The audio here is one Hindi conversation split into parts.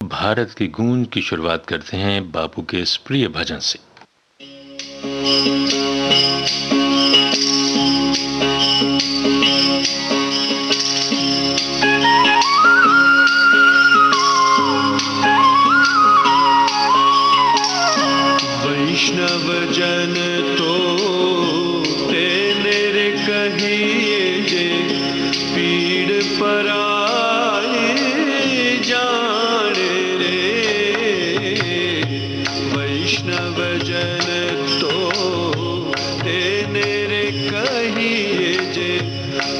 भारत की गूंज की शुरुआत करते हैं बापू के इस प्रिय भजन से। वैष्णव जन तो तेने रे कहिए जे पीड़ पराए जाने रे। वैष्णव जन तो तेने रे कहिए जे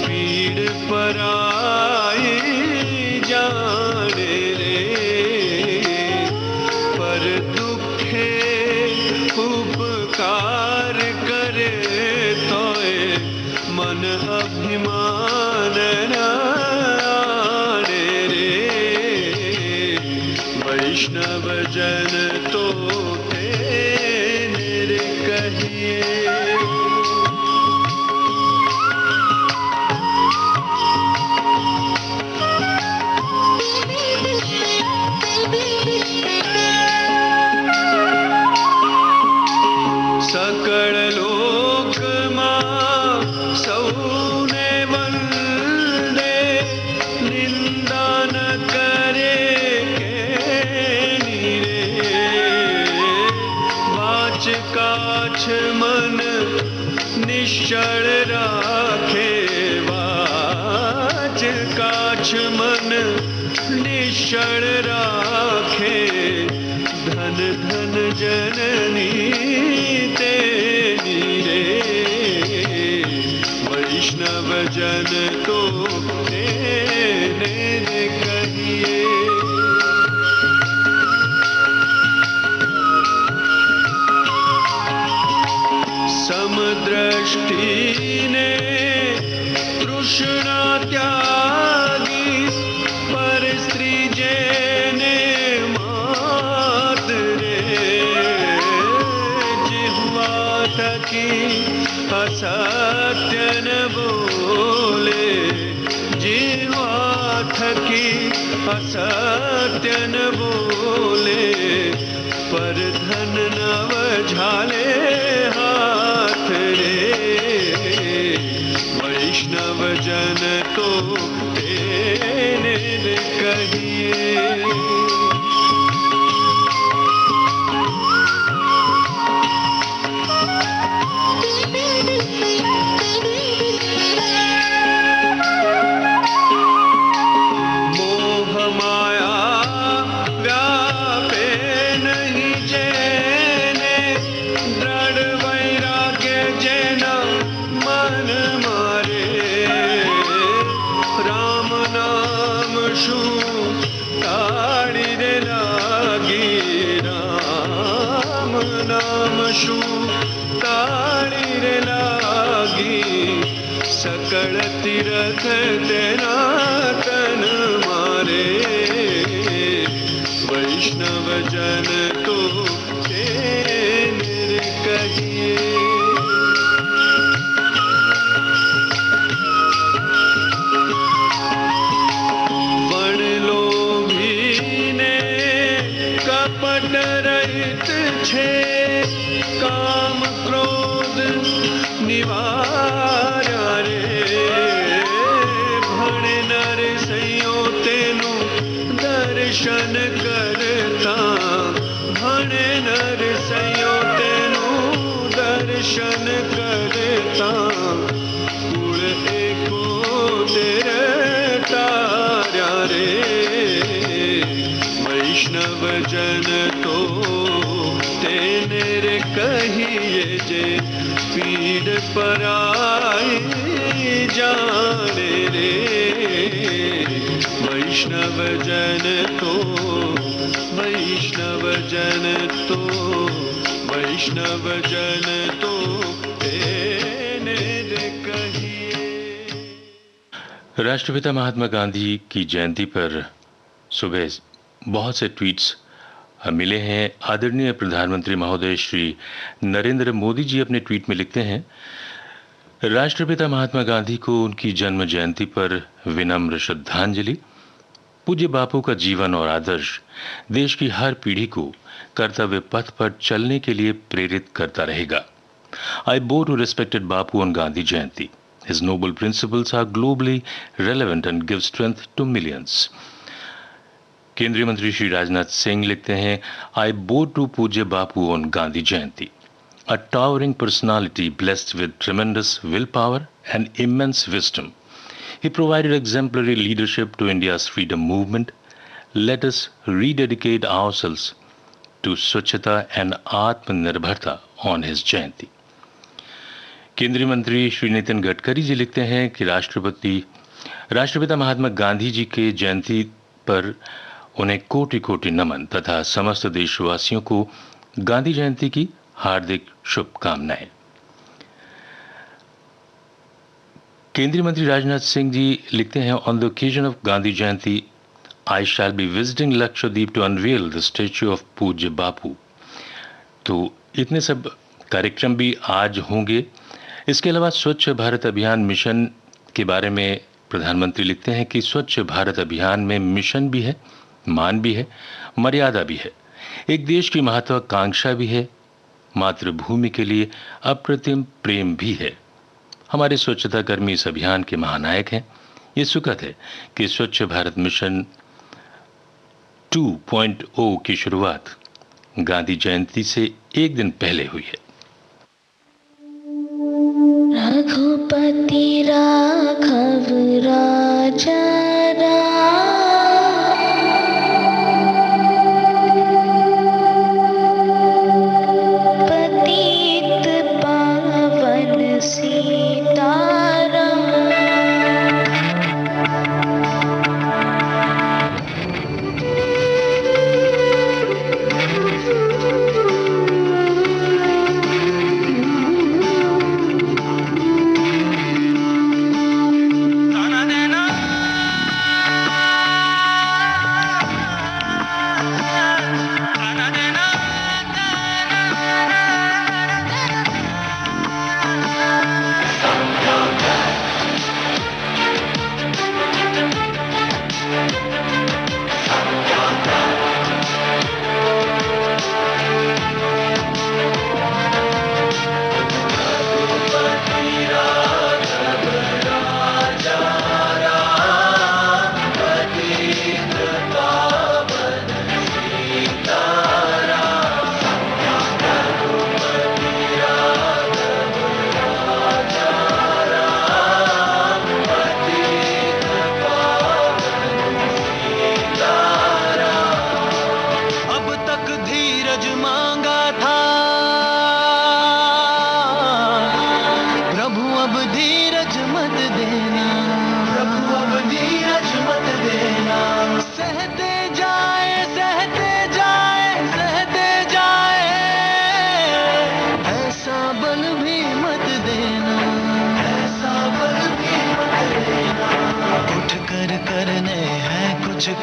पीड़ पराए जाने रे। पर दुखे उपकार करे तोए मन अभिमान आने रे। वैष्णव जन तो तेने रे कहिए। सकल लोक मां सौने वंदे निंदा न करे केनी रे। वाच काछ मन निश्चल राखे। वाच काछ मन निश्चल राखे। धन धन जननी तेरी रे। वैष्णव जन तो तेने रे कहिए। समदृष्टि ने तृष्णा त्यागी। पर स्त्री जेने मात रे। जिह्वा थकी असत्य न बोले। जिह्वा थकी असत्य न बोले। पर धन नव झाले हाथ रे। वैष्णव जन तो तेने रे कहिए। मोह माया व्यापे नहीं जेने। दृढ़ वैराग्य जेना मन मारे। राम नाम शू ताड़ी रे लागी। राम नाम शू ताड़ी रे लागी। सकल तीरथ तेना तन मारे। वैष्णव जन तो तेने रे कहिए। बण लोभी ने कपट रहित छे। काम क्रोध निवारा रे। भण नर सयो तेनु दर्शन करता। भण नर सयो तेनु दर्शन करता। कुल एको तेरे तारा रे। वैष्णव जन तो तेने रे कहिए जे पीड़ पराई जाने रे। वैष्णव जन तो वैष्णव जन तो वैष्णव जन तो तेने रे कहिए। राष्ट्रपिता महात्मा गांधी की जयंती पर सुबह बहुत से ट्वीट्स मिले हैं। आदरणीय प्रधानमंत्री महोदय श्री नरेंद्र मोदी जी अपने ट्वीट में लिखते हैं, राष्ट्रपिता महात्मा गांधी को उनकी जन्म जयंती पर विनम्र श्रद्धांजलि। पूज्य बापू का जीवन और आदर्श देश की हर पीढ़ी को कर्तव्य पथ पर चलने के लिए प्रेरित करता रहेगा। I bow to respected Bapu on Gandhi Jayanti. His noble principles are globally relevant and give strength to millions. केंद्रीय मंत्री श्री राजनाथ सिंह लिखते हैं, I bow to पूज्य बापू on Gandhi Jayanti. A towering personality blessed with tremendous willpower and immense wisdom. He provided exemplary leadership to India's freedom movement. Let us rededicate ourselves to Swachhata and Atmanirbharta on his Jayanti. केंद्रीय मंत्री श्री नितिन गडकरी जी लिखते हैं कि राष्ट्रपिता महात्मा गांधी जी के जयंती पर उन्हें कोटि कोटि नमन तथा समस्त देशवासियों को गांधी जयंती की हार्दिक शुभकामनाएं। केंद्रीय मंत्री राजनाथ सिंह जी लिखते हैं, on the occasion of Gandhi Jayanti I shall be visiting Lakshadweep to unveil the statue of पूज्य बापू। तो इतने सब कार्यक्रम भी आज होंगे। इसके अलावा स्वच्छ भारत अभियान मिशन के बारे में प्रधानमंत्री लिखते हैं कि स्वच्छ भारत अभियान में मिशन भी है, मान भी है, मर्यादा भी है, एक देश की महत्वाकांक्षा भी है, मातृभूमि के लिए अप्रतिम प्रेम भी है। हमारे स्वच्छता कर्मी इस अभियान के महानायक हैं। ये सुखद है कि स्वच्छ भारत मिशन 2.0 की शुरुआत गांधी जयंती से एक दिन पहले हुई है। रघुपति राघव राजा पतित पावन सीताराम।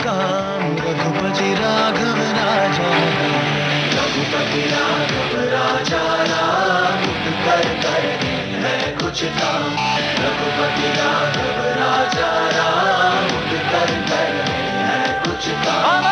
काम रघुपति राघव राजा रघुपति राघव राजा राम कर करने है कुछ काम रघुपति राघव राजा राम कर करने है कुछ काम।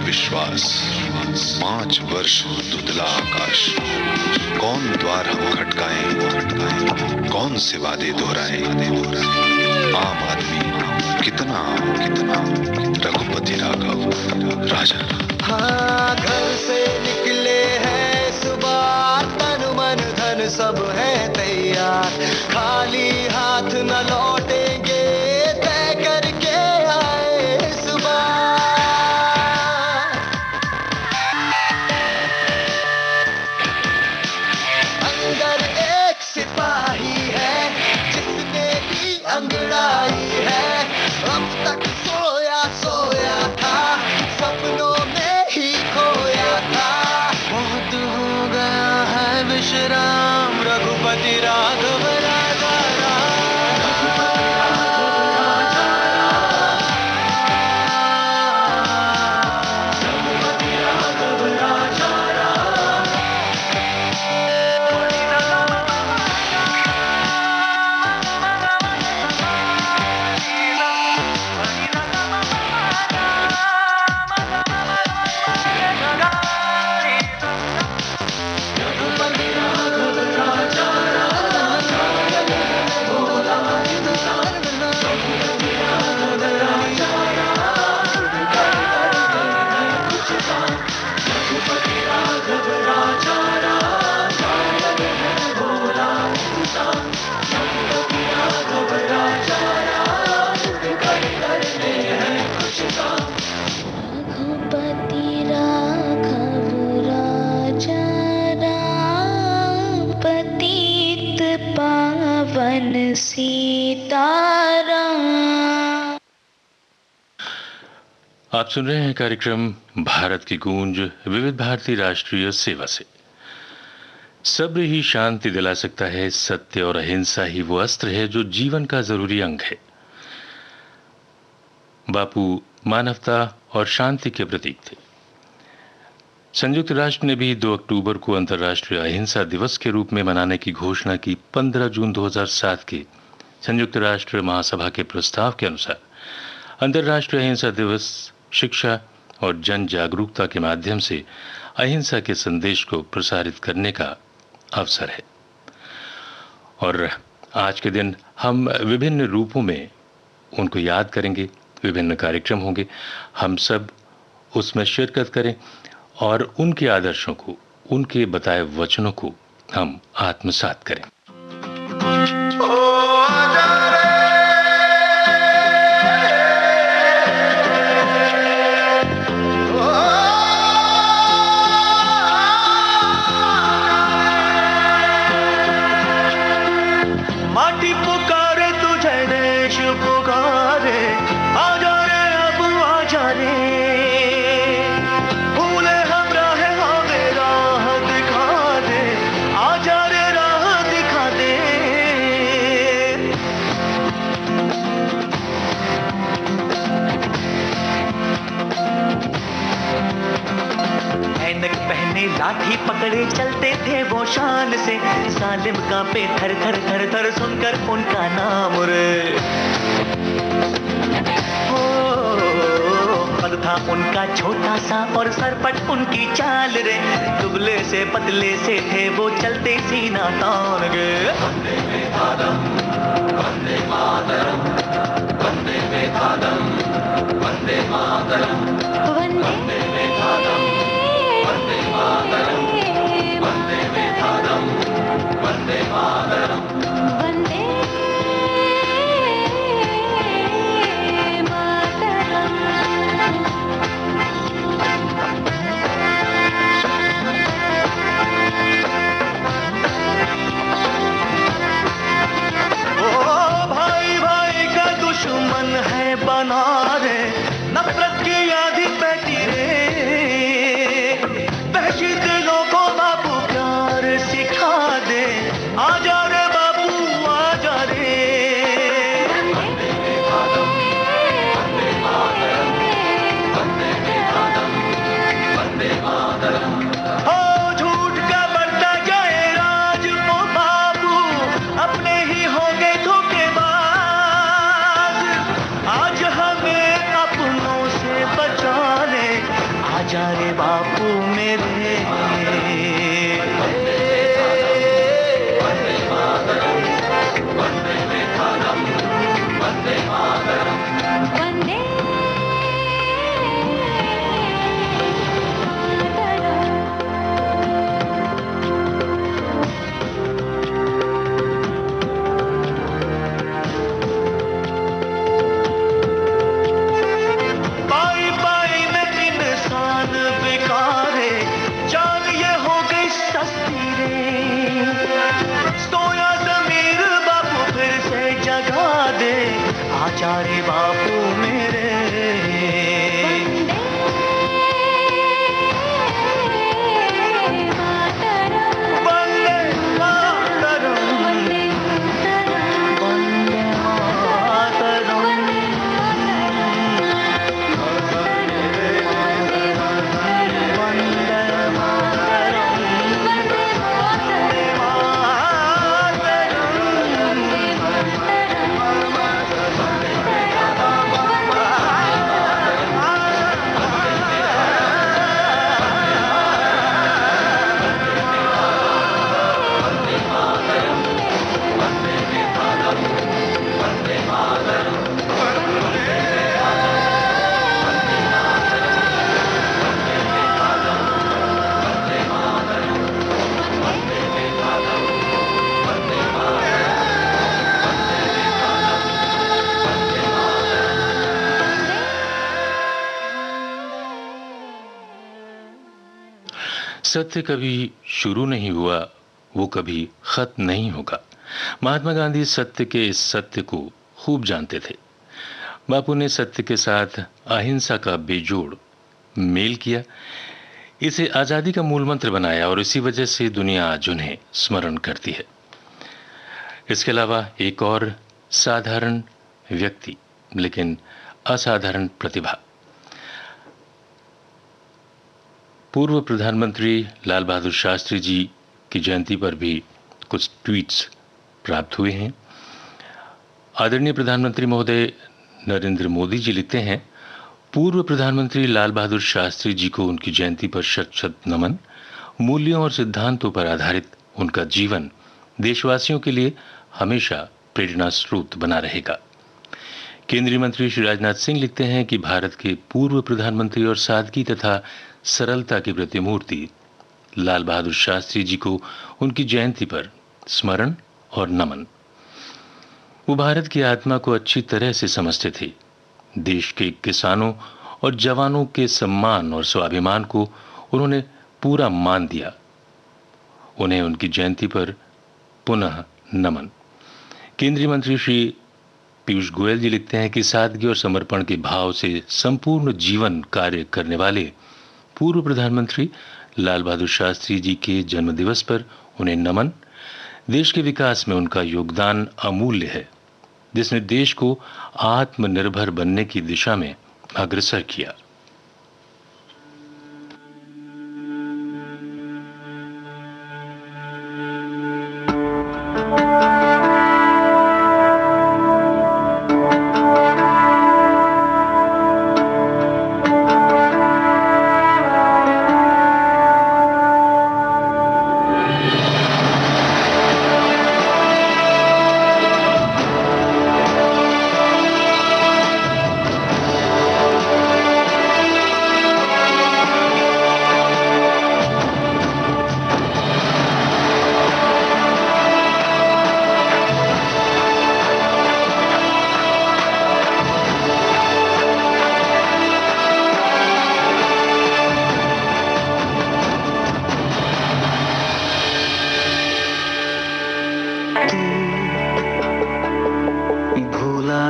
विश्वास 5 वर्ष धुंधला आकाश, कौन द्वार हम खटकाएं, कौन से वादे दोहराएं। आम आदमी कितना रघुपति राघव राजा। हाँ, घर से निकले हैं सुबह, तन मन धन सब है तैयार, खाली हाथ न लौटेंगे, तय करके आए इस बार। अंदर एक सिपाही है जिसने की अंगड़ाई है, अब तक सोया सोया था, सपनों में ही खोया था। बहुत हो गया है विश्राम, रघुपति राघव राजा राम। रघुपति राघव राजा राम, पतित पावन सीताराम। आप सुन रहे हैं कार्यक्रम भारत की गूंज विविध भारती राष्ट्रीय सेवा से। सब्र ही शांति दिला सकता है, सत्य और अहिंसा ही वो अस्त्र है जो जीवन का जरूरी अंग है। बापू मानवता और शांति के प्रतीक थे। संयुक्त राष्ट्र ने भी 2 अक्टूबर को अंतर्राष्ट्रीय अहिंसा दिवस के रूप में मनाने की घोषणा की। 15 जून 2007 के संयुक्त राष्ट्र महासभा के प्रस्ताव के अनुसार अंतर्राष्ट्रीय अहिंसा दिवस शिक्षा और जन जागरूकता के माध्यम से अहिंसा के संदेश को प्रसारित करने का अवसर है। और आज के दिन हम विभिन्न रूपों में उनको याद करेंगे, विभिन्न कार्यक्रम होंगे, हम सब उसमें शिरकत करें और उनके आदर्शों को, उनके बताए वचनों को हम आत्मसात करें। माटी पुकारे तुझे, देश पुकारे, आजा रे अब आजा रे, भूले हम राह हमें राह दिखा दे, आजा रे राह दिखा दे। ऐनक पहने लाठी पकड़े चलते थे वो शान से, सालिम कांपे थर थर थर थर सुनकर उनका नाम रे। पद था उनका छोटा सा और सरपट उनकी चाल रे, दुबले से पतले से थे वो चलते सीना तान गे। वंदे मातरम, वंदे मातरम, वंदे मातरम, वंदे मातरम, वंदे मातरम, वंदे मातरम, वंदे मातरम, वंदे मातरम, वंदे भाई भाई का दुश्मन है बना रे, नफरत की आधी बैठी रे, दहशत दिलों को बाबू प्यार सिखा दे, आजा रे बाबू आजा रे। वंदे मातरम, वंदे मातरम, वंदे मातरम, वंदे मातरम। हो झूठ का बढ़ता जाए राज ओ बाबू, अपने ही होंगे धोखेबाज, आज हमें अपने आजा रे बापू मेरे। वंदे पाई पाई में इंसान बेकार है, जान ये हो गई सस्ती रे। सोया ज़मीर बापू फिर से जगा दे, आजा रे बापू मेरे। वंदे मातरम, वंदे मातरम। सत्य कभी शुरू नहीं हुआ, वो कभी खत्म नहीं होगा। महात्मा गांधी सत्य के इस सत्य को खूब जानते थे। बापू ने सत्य के साथ अहिंसा का बेजोड़ मेल किया, इसे आजादी का मूल मंत्र बनाया और इसी वजह से दुनिया आज उन्हें स्मरण करती है। इसके अलावा एक और साधारण व्यक्ति लेकिन असाधारण प्रतिभा, पूर्व प्रधानमंत्री लाल बहादुर शास्त्री जी की जयंती पर भी कुछ ट्वीट्स प्राप्त हुए हैं। आदरणीय प्रधानमंत्री महोदय नरेंद्र मोदी जी लिखते हैं, पूर्व प्रधानमंत्री लाल बहादुर शास्त्री जी को उनकी जयंती पर शत शत नमन। मूल्यों और सिद्धांतों पर आधारित उनका जीवन देशवासियों के लिए हमेशा प्रेरणा स्रोत बना रहेगा। केंद्रीय मंत्री श्री राजनाथ सिंह लिखते हैं कि भारत के पूर्व प्रधानमंत्री और सादगी तथा सरलता की प्रतिमूर्ति लाल बहादुर शास्त्री जी को उनकी जयंती पर स्मरण और नमन। वो भारत की आत्मा को अच्छी तरह से समझते थे। देश के किसानों और जवानों के सम्मान और स्वाभिमान को उन्होंने पूरा मान दिया। उन्हें उनकी जयंती पर पुनः नमन। केंद्रीय मंत्री श्री पीयूष गोयल जी लिखते हैं कि सादगी और समर्पण के भाव से संपूर्ण जीवन कार्य करने वाले पूर्व प्रधानमंत्री लाल बहादुर शास्त्री जी के जन्मदिवस पर उन्हें नमन। देश के विकास में उनका योगदान अमूल्य है, जिसने देश को आत्मनिर्भर बनने की दिशा में अग्रसर किया।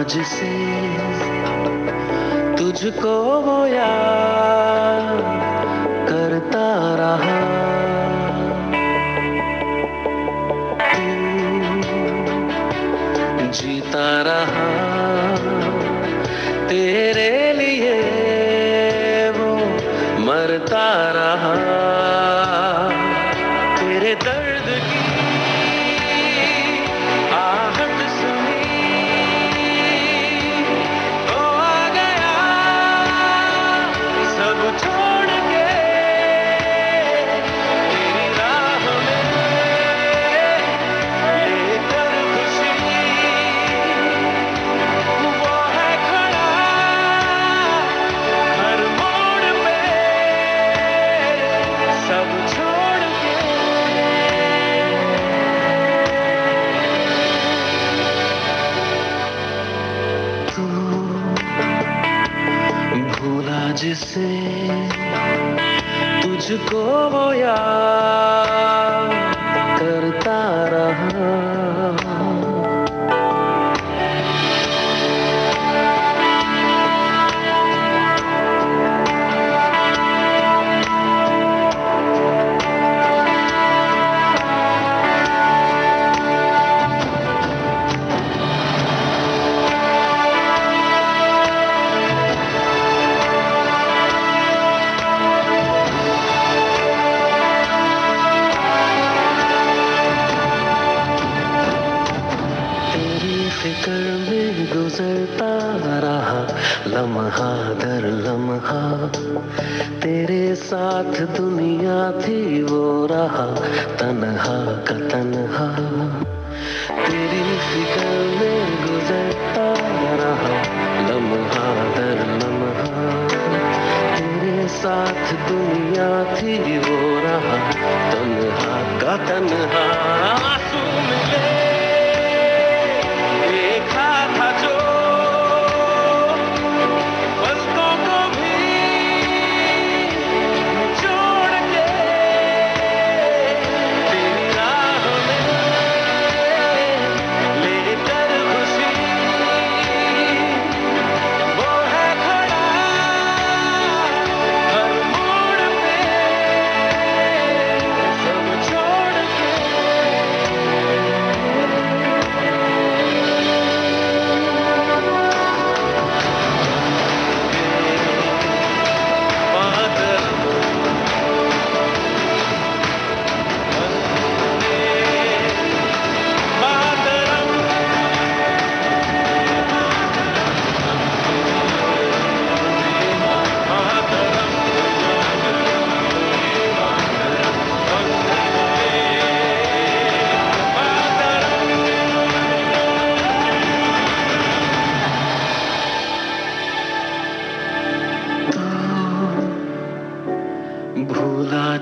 जिसे तुझको वो याद करता रहा, तू जीता रहा, तेरे लिए वो मरता रहा, तेरे दर्द की आहट सुनी तो आ गया सब छोड़ के तू भूला जिसे तुझको वो याद करता रहा। गुजरता रहा लम्हा दर लम्हा, तेरे साथ दुनिया थी वो रहा तन्हा का तन्हा। तेरी फिक्र में गुजरता रहा लम्हा दर लम्हा, तेरे साथ दुनिया थी वो रहा तन्हा का तन्हा। आंसू मिले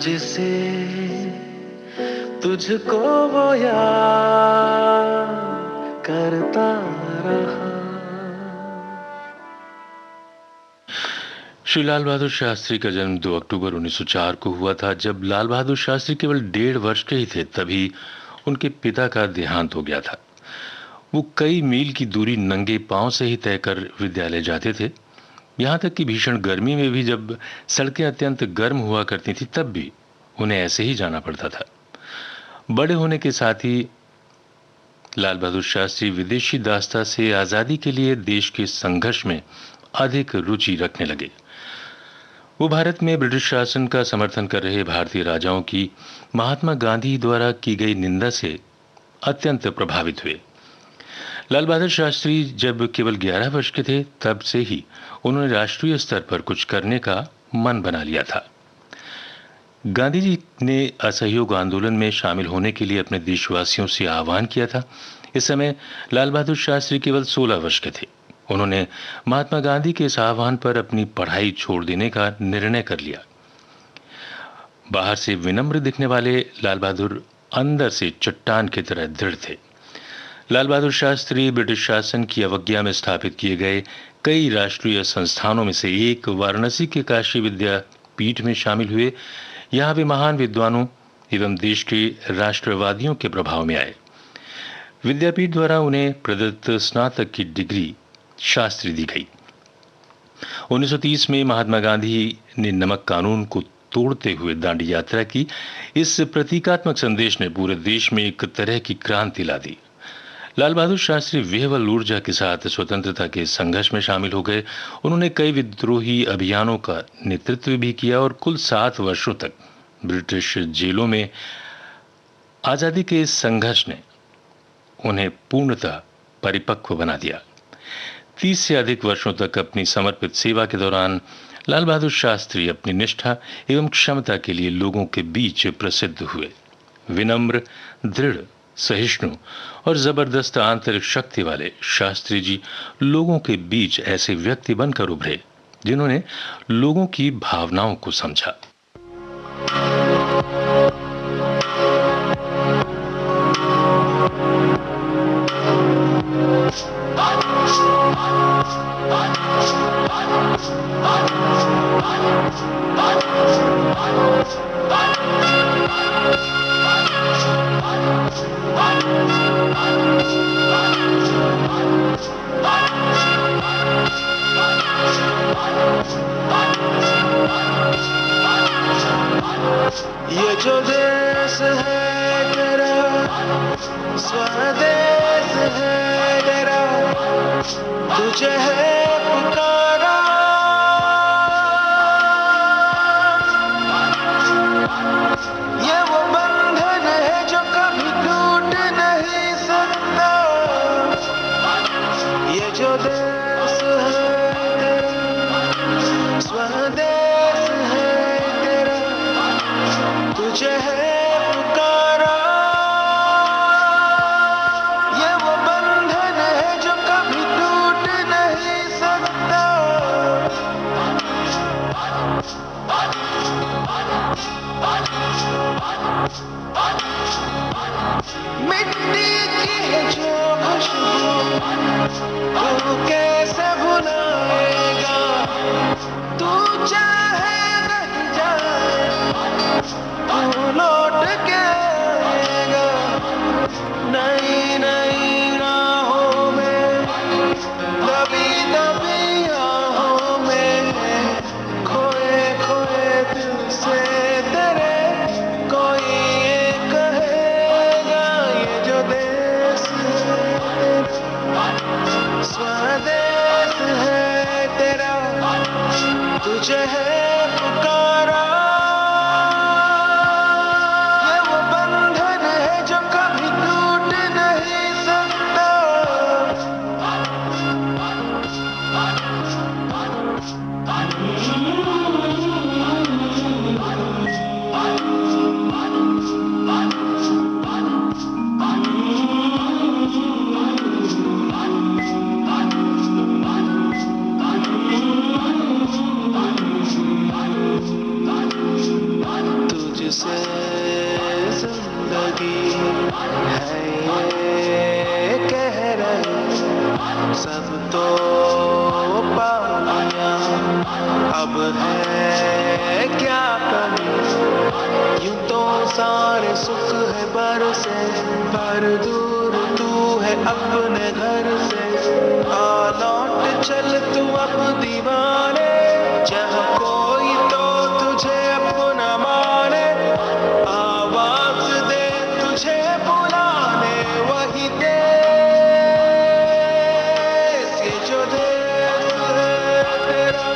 जिसे तुझको वो याद करता रहा। श्री लाल बहादुर शास्त्री का जन्म 2 अक्टूबर 1904 को हुआ था। जब लाल बहादुर शास्त्री केवल 1.5 वर्ष के ही थे तभी उनके पिता का देहांत हो गया था। वो कई मील की दूरी नंगे पांव से ही तय कर विद्यालय जाते थे। यहाँ तक कि भीषण गर्मी में भी जब सड़कें अत्यंत गर्म हुआ करती थी तब भी उन्हें ऐसे ही जाना पड़ता था। बड़े होने के साथ ही लाल बहादुर शास्त्री विदेशी दास्ता से आज़ादी के लिए देश के संघर्ष में अधिक रुचि रखने लगे। वो भारत में ब्रिटिश शासन का समर्थन कर रहे भारतीय राजाओं की महात्मा गांधी द्वारा की गई निंदा से अत्यंत प्रभावित हुए। लाल बहादुर शास्त्री जब केवल 11 वर्ष के थे तब से ही उन्होंने राष्ट्रीय स्तर पर कुछ करने का मन बना लिया था। गांधी जी ने असहयोग आंदोलन में शामिल होने के लिए अपने देशवासियों से आह्वान किया था। इस समय लाल बहादुर शास्त्री केवल 16 वर्ष के थे। उन्होंने महात्मा गांधी के इस आह्वान पर अपनी पढ़ाई छोड़ देने का निर्णय कर लिया। बाहर से विनम्र दिखने वाले लाल बहादुर अंदर से चट्टान की तरह दृढ़ थे। लाल बहादुर शास्त्री ब्रिटिश शासन की अवज्ञा में स्थापित किए गए कई राष्ट्रीय संस्थानों में से एक वाराणसी के काशी विद्यापीठ में शामिल हुए। यहाँ वे महान विद्वानों एवं देश के राष्ट्रवादियों के प्रभाव में आए। विद्यापीठ द्वारा उन्हें प्रदत्त स्नातक की डिग्री शास्त्री दी गई। 1930 में महात्मा गांधी ने नमक कानून को तोड़ते हुए दांडी यात्रा की। इस प्रतीकात्मक संदेश ने पूरे देश में एक तरह की क्रांति ला दी। लाल बहादुर शास्त्री विह्वल ऊर्जा के साथ स्वतंत्रता के संघर्ष में शामिल हो गए। उन्होंने कई विद्रोही अभियानों का नेतृत्व भी किया और कुल 7 वर्षों तक ब्रिटिश जेलों में आजादी के इस संघर्ष ने उन्हें पूर्णतः परिपक्व बना दिया। 30 से अधिक वर्षों तक अपनी समर्पित सेवा के दौरान लाल बहादुर शास्त्री अपनी निष्ठा एवं क्षमता के लिए लोगों के बीच प्रसिद्ध हुए। विनम्र, दृढ़, सहिष्णु और जबरदस्त आंतरिक शक्ति वाले शास्त्री जी लोगों के बीच ऐसे व्यक्ति बनकर उभरे जिन्होंने लोगों की भावनाओं को समझा। ये जो देश है तेरा, स्वदेश है तेरा, तुझे है पुकारा। ये वो बंधन है जो कभी टूट नहीं सकता। ये जो देश है तेरा, स्वदेश है तेरा, तुझे है पुकारा। ये वो बंधन है जो कभी टूट नहीं सकता। मिट्टी की है जो खुशबू, तू कैसे भुलाएगा। तू चाहे नहीं जाए, तू लौट के आएगा। नई नई राहों में, दबी दबी राहों में, खोए खोए दिल से तेरे कोई ये कहेगा। ये जो देश है तेरा, स्वदेश है तेरा, तुझे है पुकारा। ये वो बंधन है जो कभी टूट नहीं सकता। तुझसे जिंदगी है ये कह रहे सब तो पानिया। अब है क्या कमी, यूं तो सारे सुख है बरसे, पर दूर तू है अपने घर से। आ लौट चल तू अब दीवाने, जहाँ कोई तो तुझे अपना माने। आवाज दे तुझे बुलाने वही देश। ये जो देश है तेरा,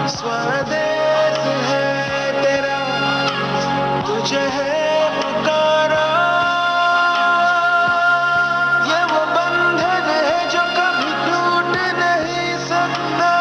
स्वदेश है तेरा, तुझे है पुकारा। ये वो बंधन है जो कभी टूट नहीं सकता।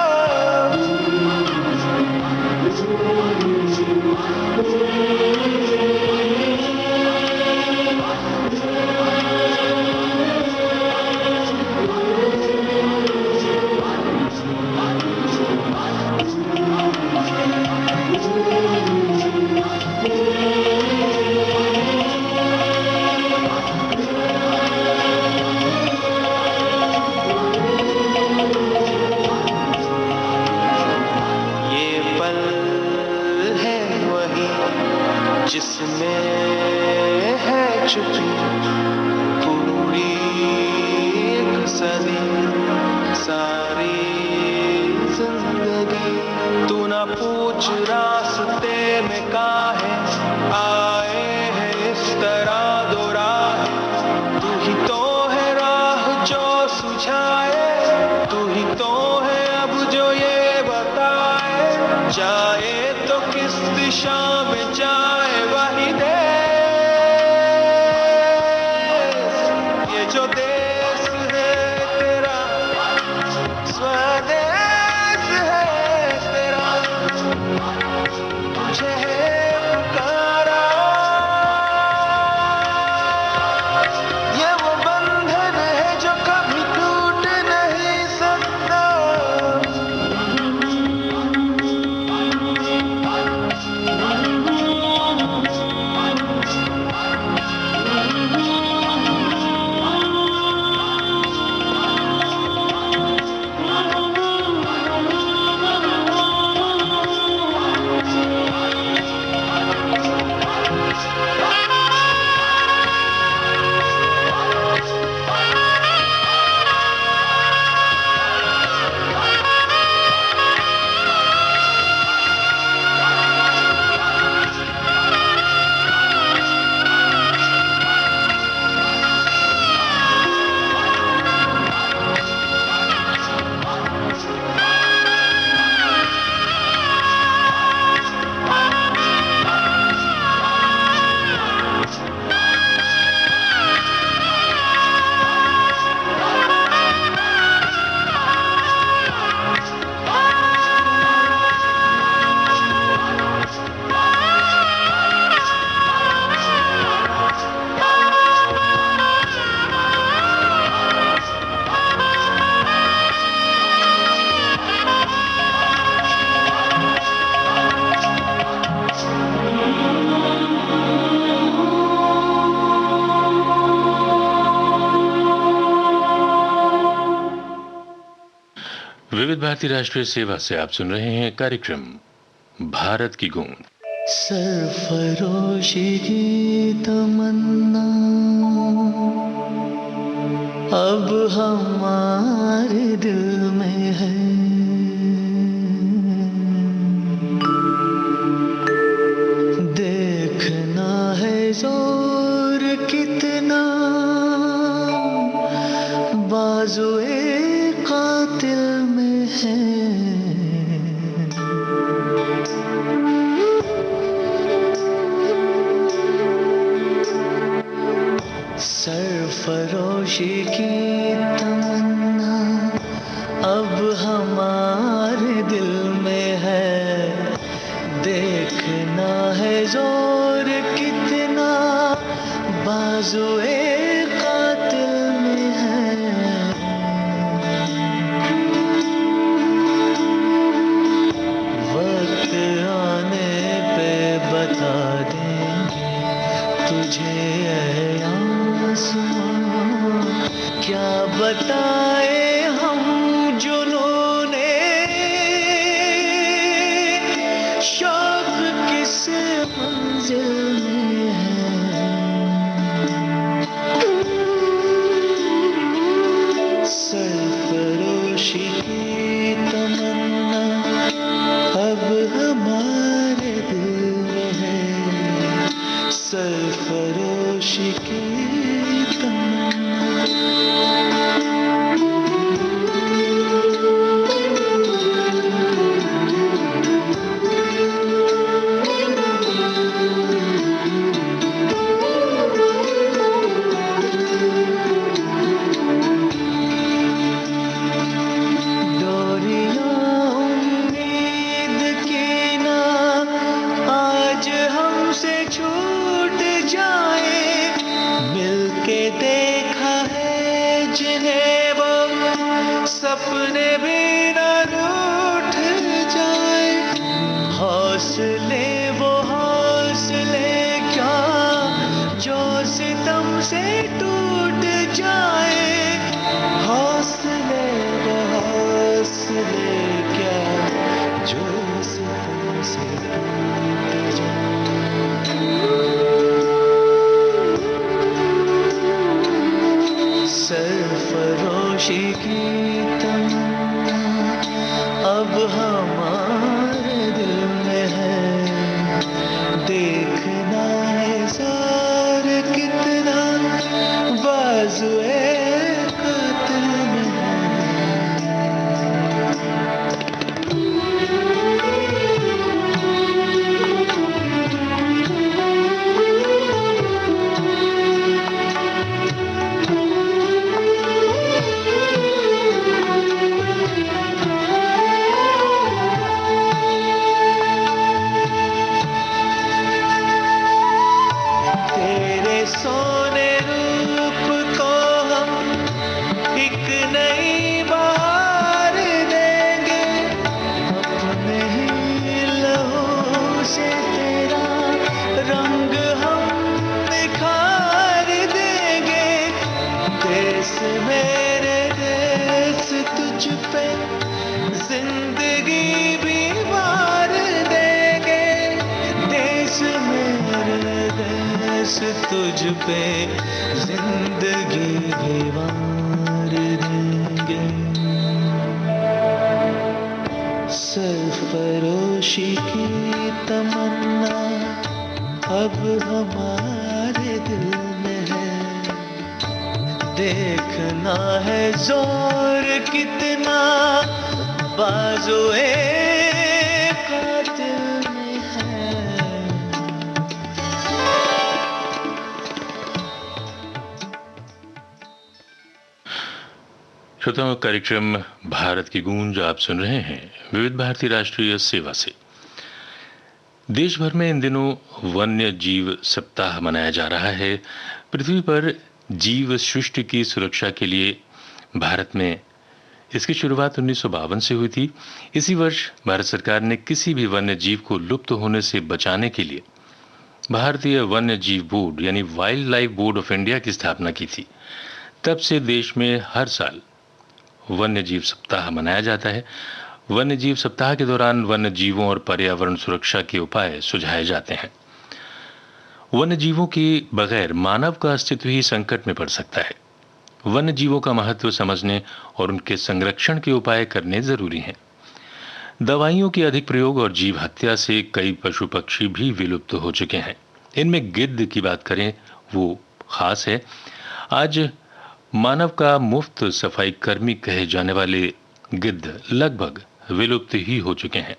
विविध भारती राष्ट्रीय सेवा से आप सुन रहे हैं कार्यक्रम भारत की गूंज। सरफरोशी की तमन्ना अब हमारे दिल में है, देखना है जोर कितना बाजुए कातिल में है। सरफरोशी की तमन्ना अब हमारे दिल में है, देखना है जोर कितना बाजुए कातिल में है। वक्त आने पे बता देंगे तुझे ऐ आसमां, क्या बताए हम जुनूने शौक किस मंजिल में है। सरफरोशी की तमन्ना अब हमारे दिल में है, सरफरोशी की सपने भी न रूठ जाए, हौसले वो हौसले क्या जो सितम से टूट जाए, हौसले वो हौसले क्या जो सितम से टूट जाए। सरफरोशी की अब हमारे दिल में है, देखना है जोर कितना बाजुए कातिल में है। सोने रूप को हम एक नई बार देंगे, अपने ही लहू से तेरा रंग हम निखार देंगे। देश मेरे देश तुझ पे जिंदगी भी वार देंगे, देश मेरे देश तुझ पे जिंदगी भी वार देंगे। सरफरोशी की तमन्ना अब हमारे दिल में है, देखना है जोर कितना बाजुए कातिल में है। श्रोताओं, कार्यक्रम भारत की गूंज आप सुन रहे हैं विविध भारती राष्ट्रीय सेवा से। देश भर में इन दिनों वन्य जीव सप्ताह मनाया जा रहा है। पृथ्वी पर जीव सृष्टि की सुरक्षा के लिए भारत में इसकी शुरुआत 1952 से हुई थी। इसी वर्ष भारत सरकार ने किसी भी वन्य जीव को लुप्त होने से बचाने के लिए भारतीय वन्य जीव बोर्ड यानी wild life board of India की स्थापना की थी। तब से देश में हर साल वन्य जीव सप्ताह मनाया जाता है। वन्य जीव सप्ताह के दौरान वन्य जीवों और पर्यावरण सुरक्षा के उपाय सुझाए जाते हैं। वन्य जीवों के बगैर मानव का अस्तित्व ही संकट में पड़ सकता है। वन्य जीवों का महत्व समझने और उनके संरक्षण के उपाय करने जरूरी हैं। दवाइयों के अधिक प्रयोग और जीव हत्या से कई पशु पक्षी भी विलुप्त हो चुके हैं। इनमें गिद्ध की बात करें वो खास है। आज मानव का मुफ्त सफाई कर्मी कहे जाने वाले गिद्ध लगभग विलुप्त ही हो चुके हैं।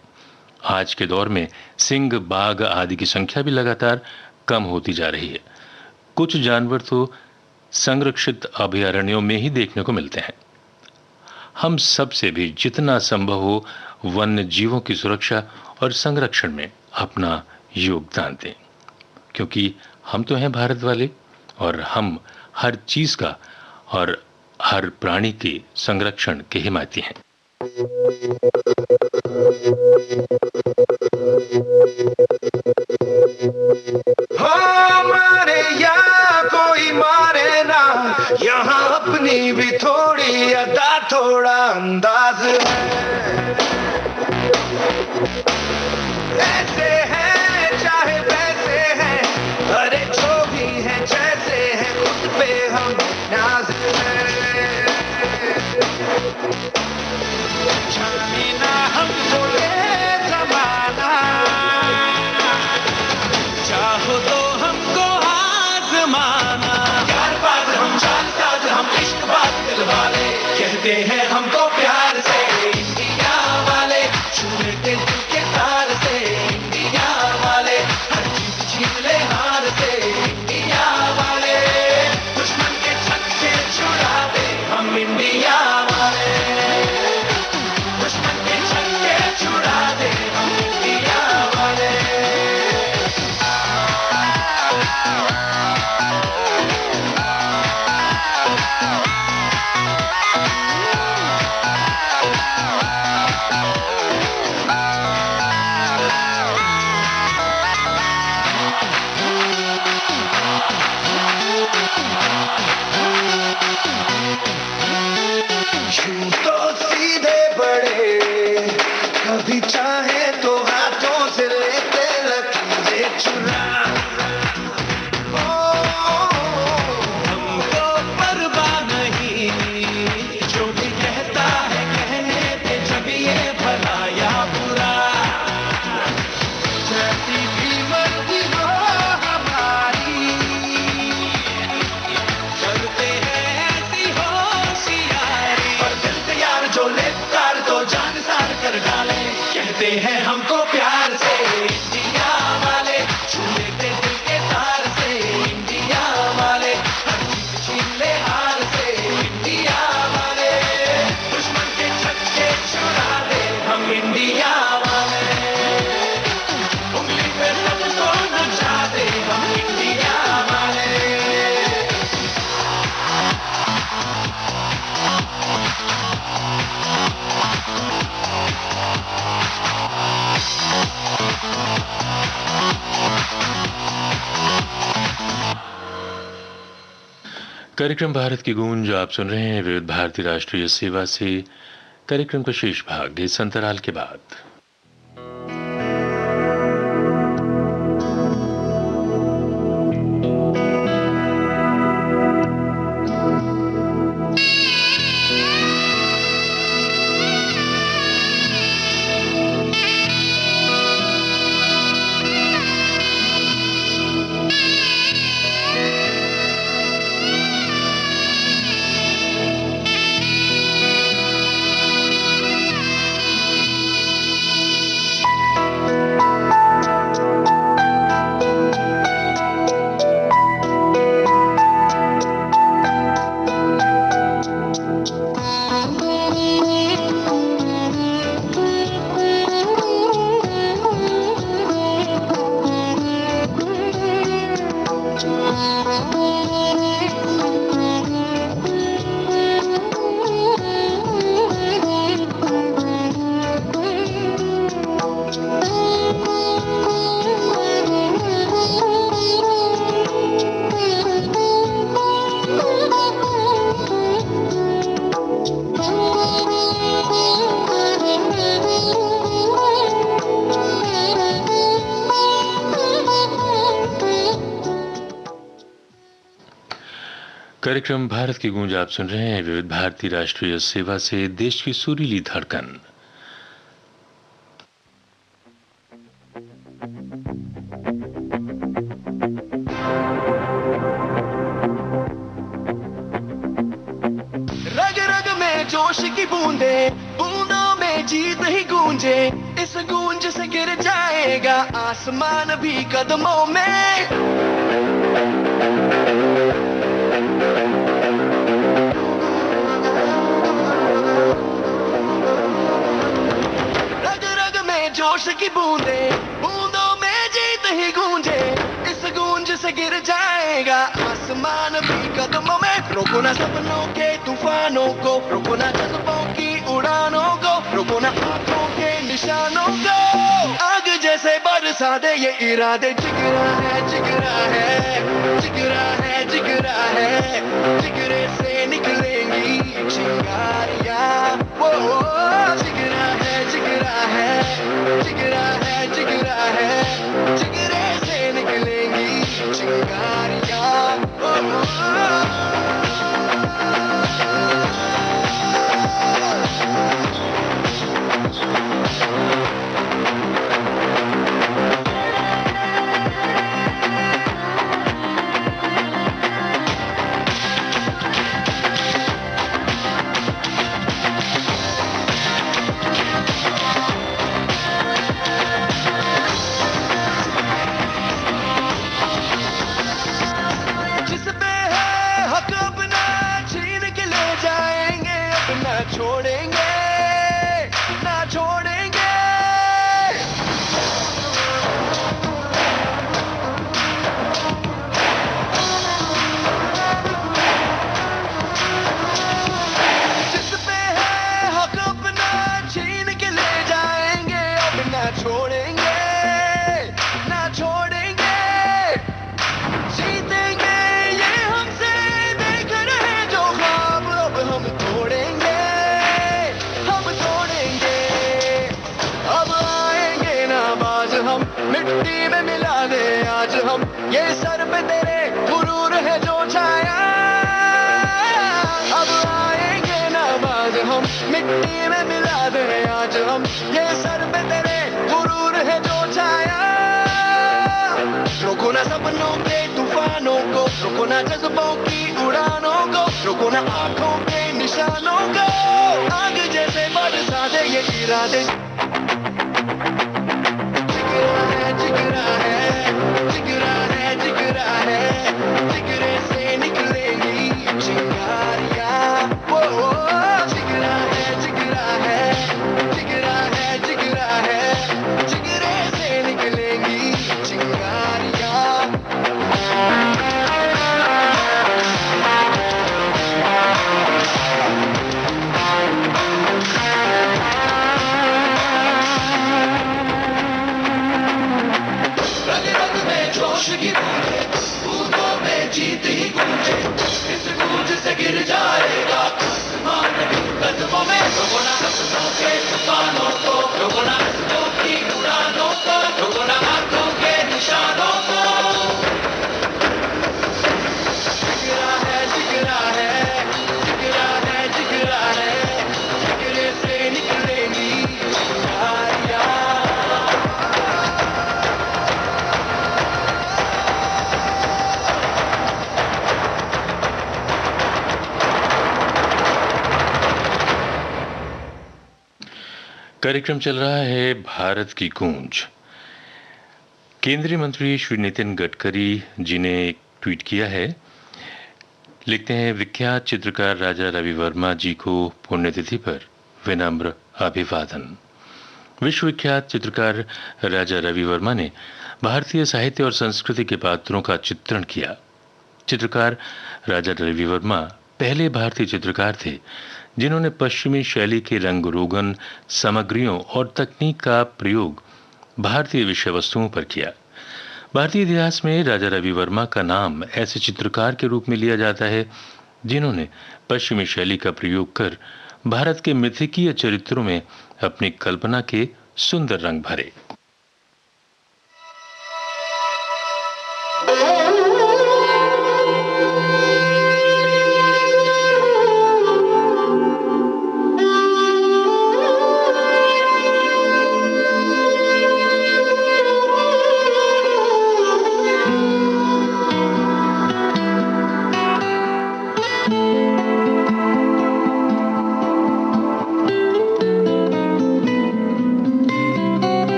आज के दौर में सिंह, बाघ आदि की संख्या भी लगातार कम होती जा रही है। कुछ जानवर तो संरक्षित अभयारण्यों में ही देखने को मिलते हैं। हम सबसे भी जितना संभव हो वन्य जीवों की सुरक्षा और संरक्षण में अपना योगदान दें, क्योंकि हम तो हैं भारत वाले और हम हर चीज का और हर प्राणी के संरक्षण के हिमायती हैं। हमारे यहाँ कोई मारे ना, यहाँ अपनी भी थोड़ी अदा थोड़ा अंदाज है। ऐसे हैं चाहे वैसे हैं, अरे जो भी हैं जैसे हैं, खुद पे हम नाज हैं। जाने ना हमको ये जमाना, चाहो तो हमको आजमाना। यार बात हम जानकार, हम इश्क बात दिल वाले, कहते हैं हमको प्यार से इंडिया वाले, छू लेते दिल के तार से इंडिया वाले, हर चीज छीन ले हार से इंडिया वाले, दुश्मन के छक्के छुड़ा दे हम इंडिया वाले, दुश्मन के छक्के छुड़ा दे हम इंडिया वाले। यूं तो सीधे बड़े, कभी चाहे तो हाथों से लेते लकीरें चुरा। ओ, हमको परवाह नहीं, जो भी कहता है कहने दे, जब ये भला या बुरा, जैसी भी मर्जी हो हमारी, करते हैं ऐसी होशियारी, और दिल तैयार जो ले कार तो जान सार कर डाले, कहते हैं हमको प्यार से इंडिया वाले, छू लेते दिल के तार से इंडिया वाले, हर चीज छीन ले हार से इंडिया वाले, दुश्मन के छक्के छुड़ा दे हम इंडिया वाले, उंगली पे सबको नचा दे हम इंडिया वाले। कार्यक्रम भारत की गूंज आप सुन रहे हैं विविध भारती राष्ट्रीय सेवा से। कार्यक्रम का शेष भाग इस अंतराल के बाद। कार्यक्रम भारत की गूंज आप सुन रहे हैं विविध भारती राष्ट्रीय सेवा से देश की सुरीली धड़कन। रग रग में जोश की बूंदे, बूंदों में जीत ही गूंजे, इस गूंज से गिर जाएगा आसमान भी कदमों में। रग रग में जोश की बूंदे, बूंदों में जीत ही गूंजे, इस गूंज से गिर जाएगा आसमान भी कदमों में। रोको ना सपनों के तूफानों को, रोको ना जज्बों की उड़ानों को, रोको ना आंखों के निशानों को। आग जैसे बरसा दे ये इरादे, जिगरा है जिगरा है जिगरा है जिगरा है, जिगरे से निकलेंगी चिंगारियां। वो जिगरा है जिगरा है जिगरा है जिगरा है, जिगरे से निकलेंगी चिंगारियां। जिस पे है हक अपना छीन के ले जाएंगे, अपना छोड़ेंगे ना छोड़ेंगे। जिस पे है हक अपना छीन के ले जाएंगे, अपना छोड़ेंगे ना छोड़ेंगे। जीतेंगे ये हमसे देख रहे जो ख्वाब, अब हम तोड़ेंगे हम तोड़ेंगे। अब आएंगे ना बाज हम, मिट्टी में मिला दे आज हम, ये सर पे तेरे गुरूर है जो छाया। अब आएंगे ना बाज हम, मिट्टी में मिला दे आज हम, ये सर पे तेरे गुरूर है जो छाया। रोको ना सपनों के तूफानों को, रोको ना जज्बों की उड़ानों को, रोको ना आंखों के निशानों को। आग जैसे बरसा दे ये इरादे, जिगरा है जिगरा है जिगरा है जिगरा है, जिगरे से निकलेंगी चिंगारियां। वो जिगरा है जिगरा है जिगरा है जिगरा है, जिगरे से निकलेंगी चिंगारियां। रग रग में जोश की बूंदे, बूंदों में जीत ही गूंजे, इस गूंज से गिर जाएगा आसमान भी कदमों में। रोको ना सपनों के तूफानों को, रोको ना जज्बों की उड़ानों को, रोको ना आंखों के निशानों को। जिगरा है जिगरा है जिगरा है जिगरा है, जिगरे से निकलेंगी चिंगारियां। कार्यक्रम चल रहा है भारत की गूंज। केंद्रीय मंत्री श्री नितिन गडकरी जी ने एक ट्वीट किया है। लिखते हैं, विख्यात चित्रकार राजा रवि वर्मा जी को पुण्यतिथि पर विनम्र अभिवादन। विश्वविख्यात चित्रकार राजा रवि वर्मा ने भारतीय साहित्य और संस्कृति के पात्रों का चित्रण किया। चित्रकार राजा रवि वर्मा पहले भारतीय चित्रकार थे जिन्होंने पश्चिमी शैली के रंग रोगन, सामग्रियों और तकनीक का प्रयोग भारतीय विषय वस्तुओं पर किया। भारतीय इतिहास में राजा रवि वर्मा का नाम ऐसे चित्रकार के रूप में लिया जाता है जिन्होंने पश्चिमी शैली का प्रयोग कर भारत के मिथिकीय चरित्रों में अपनी कल्पना के सुंदर रंग भरे।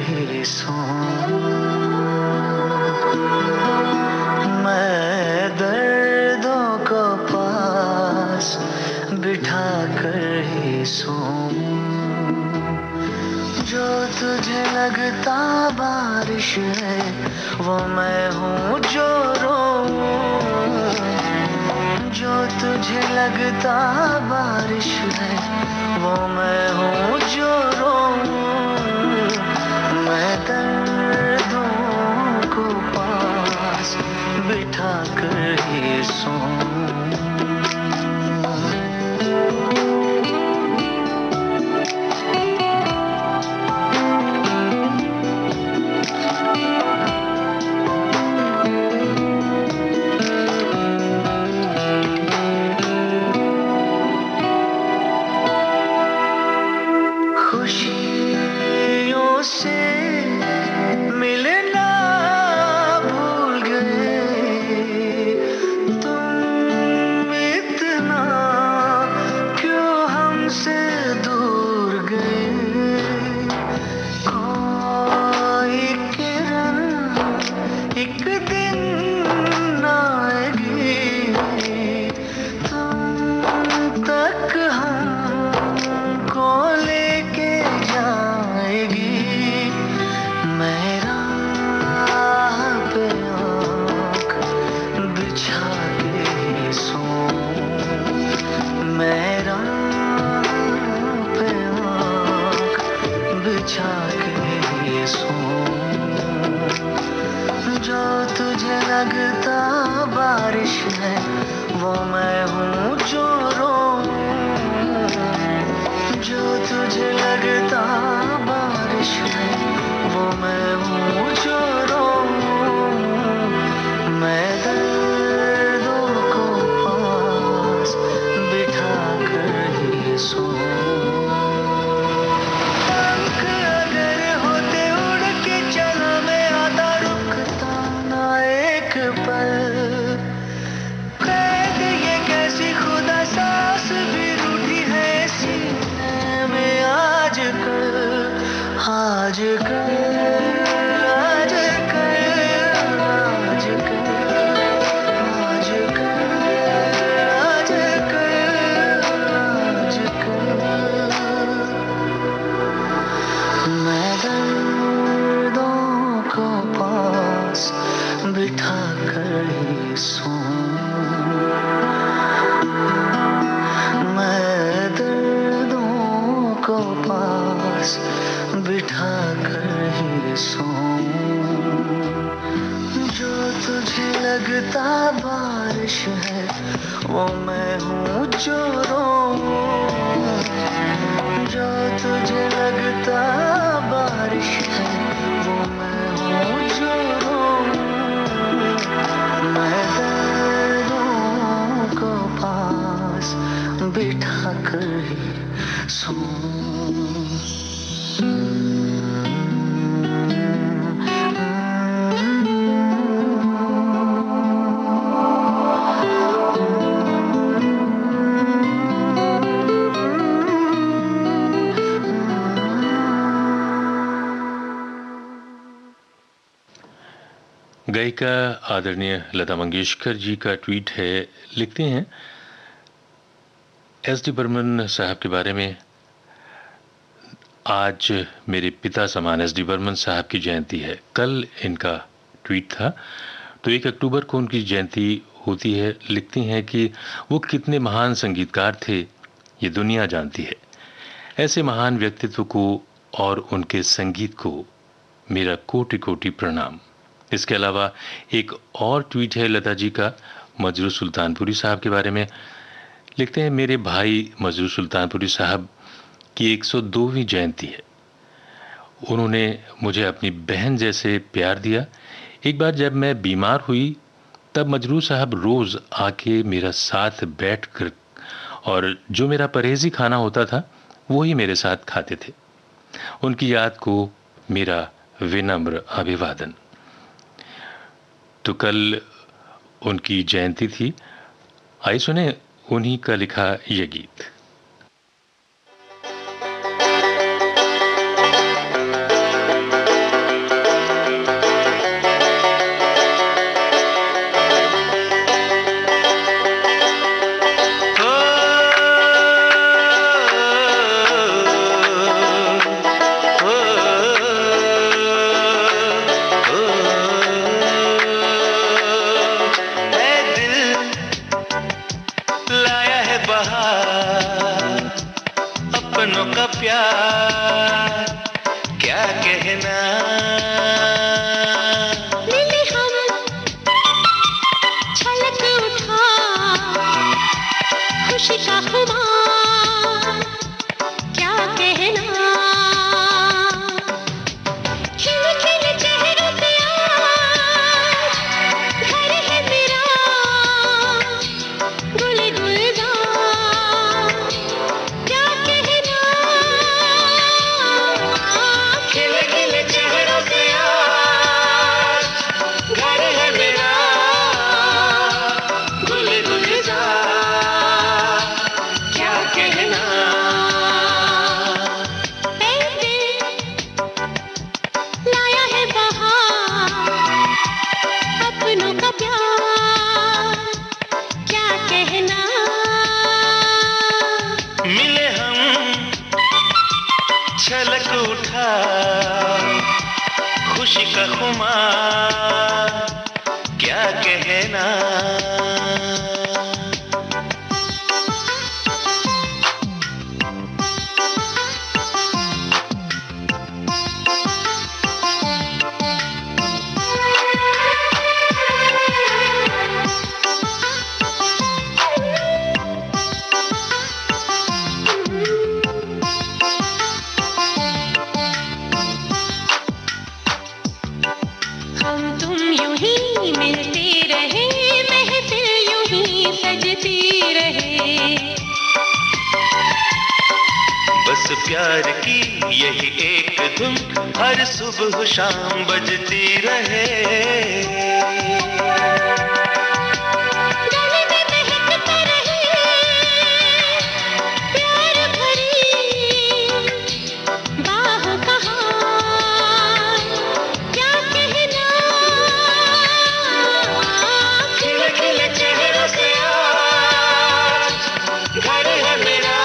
ही सोऊं, मैं दर्दों को पास बिठा कर ही सोऊं। जो तुझे लगता बारिश है वो मैं हूँ जो रोऊं, जो तुझे लगता बारिश है वो मैं हूँ जो रोऊं, मैं दर्दों को पास बिठा कर ही सोऊं। खुशियों से मिलना भूल गए तुम, इतना क्यों हमसे दूर गए। कोई किरण एक दिन आएगी तुम तक हमको लेके जाएगी। मेरा पे आँख बिछा के ही सोऊं, मेरा पे आँख बिछा के ही सोऊं। जो तुझे लगता बारिश है वो मैं हूँ जो रोऊं, जो तुझे लगता बारिश है वो मैं हूँ जो रोऊं, मैं दर्दों को पास बिठा कर ही सोऊं। पंख अगर होते उड़ के चला मैं आता, रुकता ना एक पल। कैद ये कैसी खुदा सांस भी रूठी है सीने में आजकल, आजकल, आजकल, आजकल, आजकल, आजकल, मैं दर्दों को पास बिठा कर ही सोऊं, मैं दर्दों को पास बिठा कर ही सोऊं। जो तुझे लगता बारिश है वो मैं हूँ जो रोऊं, जो तुझे लगता बारिश है वो मैं हूँ जो रोऊं, मैं दर्दों को पास बिठा कर ही सोऊं। गायिका आदरणीय लता मंगेशकर जी का ट्वीट है, लिखते हैं एस.डी. बर्मन साहब के बारे में। आज मेरे पिता समान एस.डी. बर्मन साहब की जयंती है। कल इनका ट्वीट था, तो 1 अक्टूबर को उनकी जयंती होती है। लिखती हैं कि वो कितने महान संगीतकार थे ये दुनिया जानती है। ऐसे महान व्यक्तित्व को और उनके संगीत को मेरा कोटि कोटि प्रणाम। इसके अलावा एक और ट्वीट है लता जी का मजरू सुल्तानपुरी साहब के बारे में। लिखते हैं मेरे भाई मजरू सुल्तानपुरी साहब की 102वीं जयंती है। उन्होंने मुझे अपनी बहन जैसे प्यार दिया। एक बार जब मैं बीमार हुई तब मजरू साहब रोज आके मेरा साथ बैठ कर और जो मेरा परहेजी खाना होता था वही मेरे साथ खाते थे। उनकी याद को मेरा विनम्र अभिवादन। तो कल उनकी जयंती थी। आइए सुने उन्हीं का लिखा ये गीत। खुशी का खुमार क्या कहना। प्यार की यही एक धुन हर सुबह शाम बजती रहे। गले में महकता रहे प्यार भरी बाह कहाँ क्या कहना। खिले खिले चेहरों से आज घर है मेरा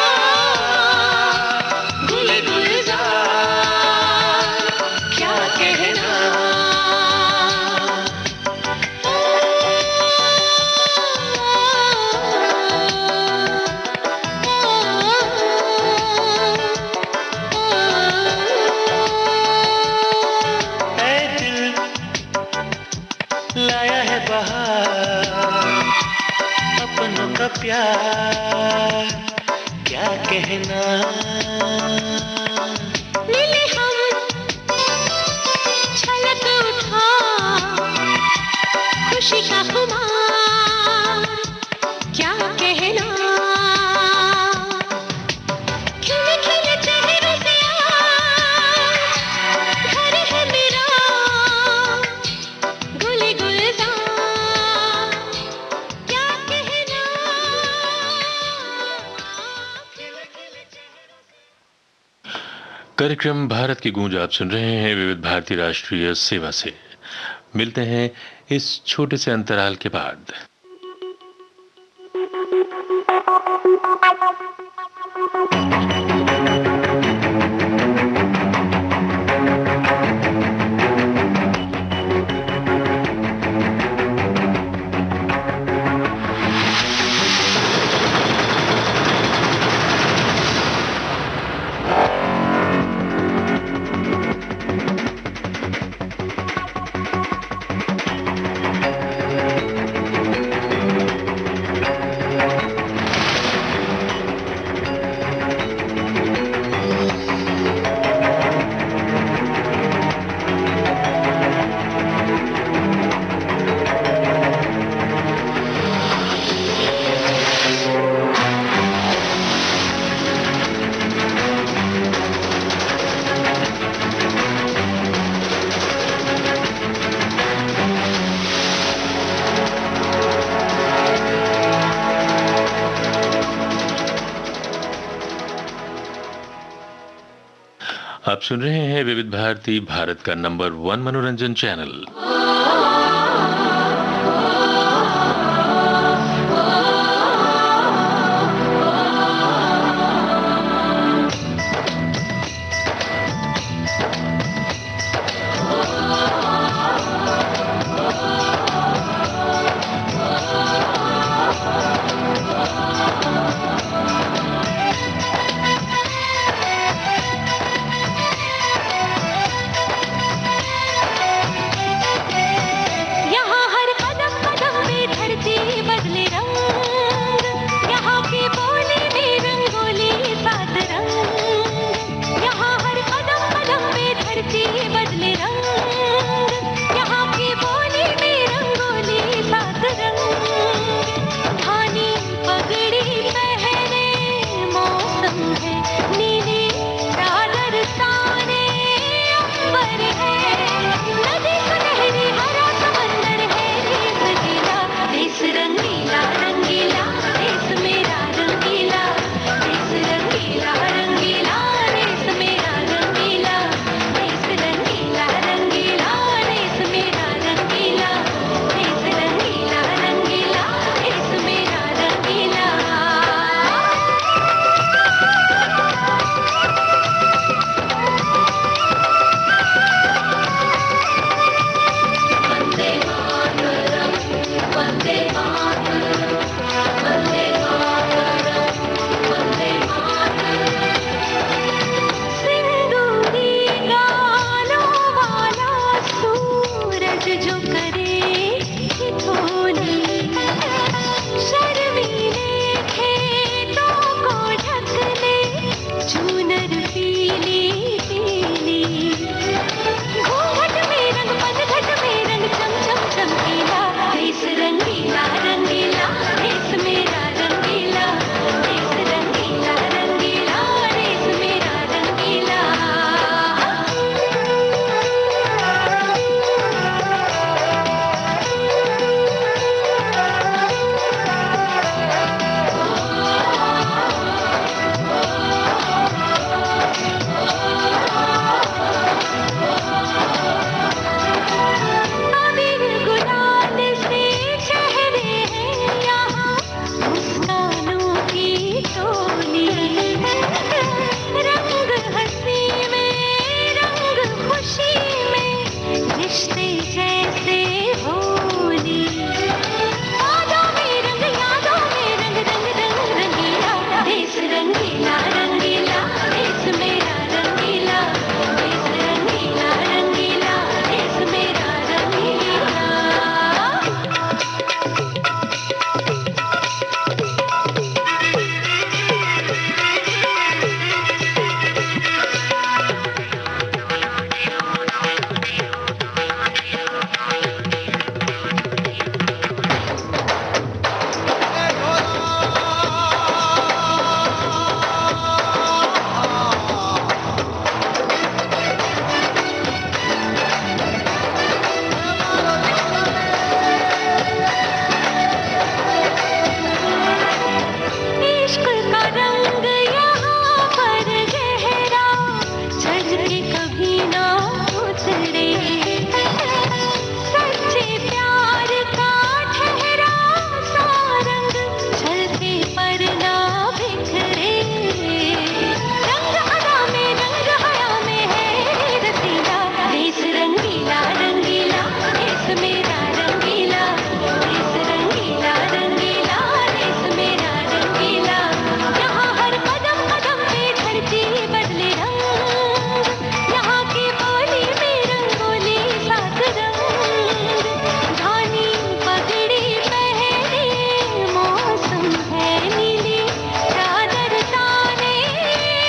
प्यार क्या कहना। मिले हम छलक उठा खुशी का खुमार क्या कहना। खिले खिले चेहरों से आज घर है मेरा गुले गुलजार क्या कहना। कार्यक्रम भारत की गूंज आप सुन रहे हैं विविध भारती राष्ट्रीय सेवा से। मिलते हैं इस छोटे से अंतराल के बाद। आप सुन रहे हैं विविध भारती, भारत का नंबर 1 मनोरंजन चैनल। जो करे ठिठोली, शर्मीले खेतों को ढक ले चूनर पीली पीली, घूंघट में रंग पनघट में रंग चम चम चमकीला, देश रंगीला रंगीला देश मेरा रंगीला, देश रंगीला रंगीला देश मेरा रंगीला। अबीर गुलाल से चेहरे हैं यहाँ मुस्कानों की टोली, रंग हंसी में रंग खुशी में रिश्ते जैसे होली, यादों में रंग रंग रंग रंगीला, देश रंगीला रंगीला देश मेरा रंगीला, देश रंगीला रंगीला देश मेरा रंगीला। इश्क का रंग यहाँ पर गहरा चढ़ के कभी ना उतरे, सच्चे प्यार का ठहरा सा रंग चलते पर ना बिखरे, रंग अदा में रंग हया में है रसीला, देश रंगीला रंगीला देश मेरा रंगीला, देश रंगीला रंगीला देश मेरा रंगीला। यहाँ हर कदम कदम पे धरती बदले रंग, यहाँ की बोली में रंगोली सात रंग, धानी पगड़ी पहने मौसम है नीली, चादर ताने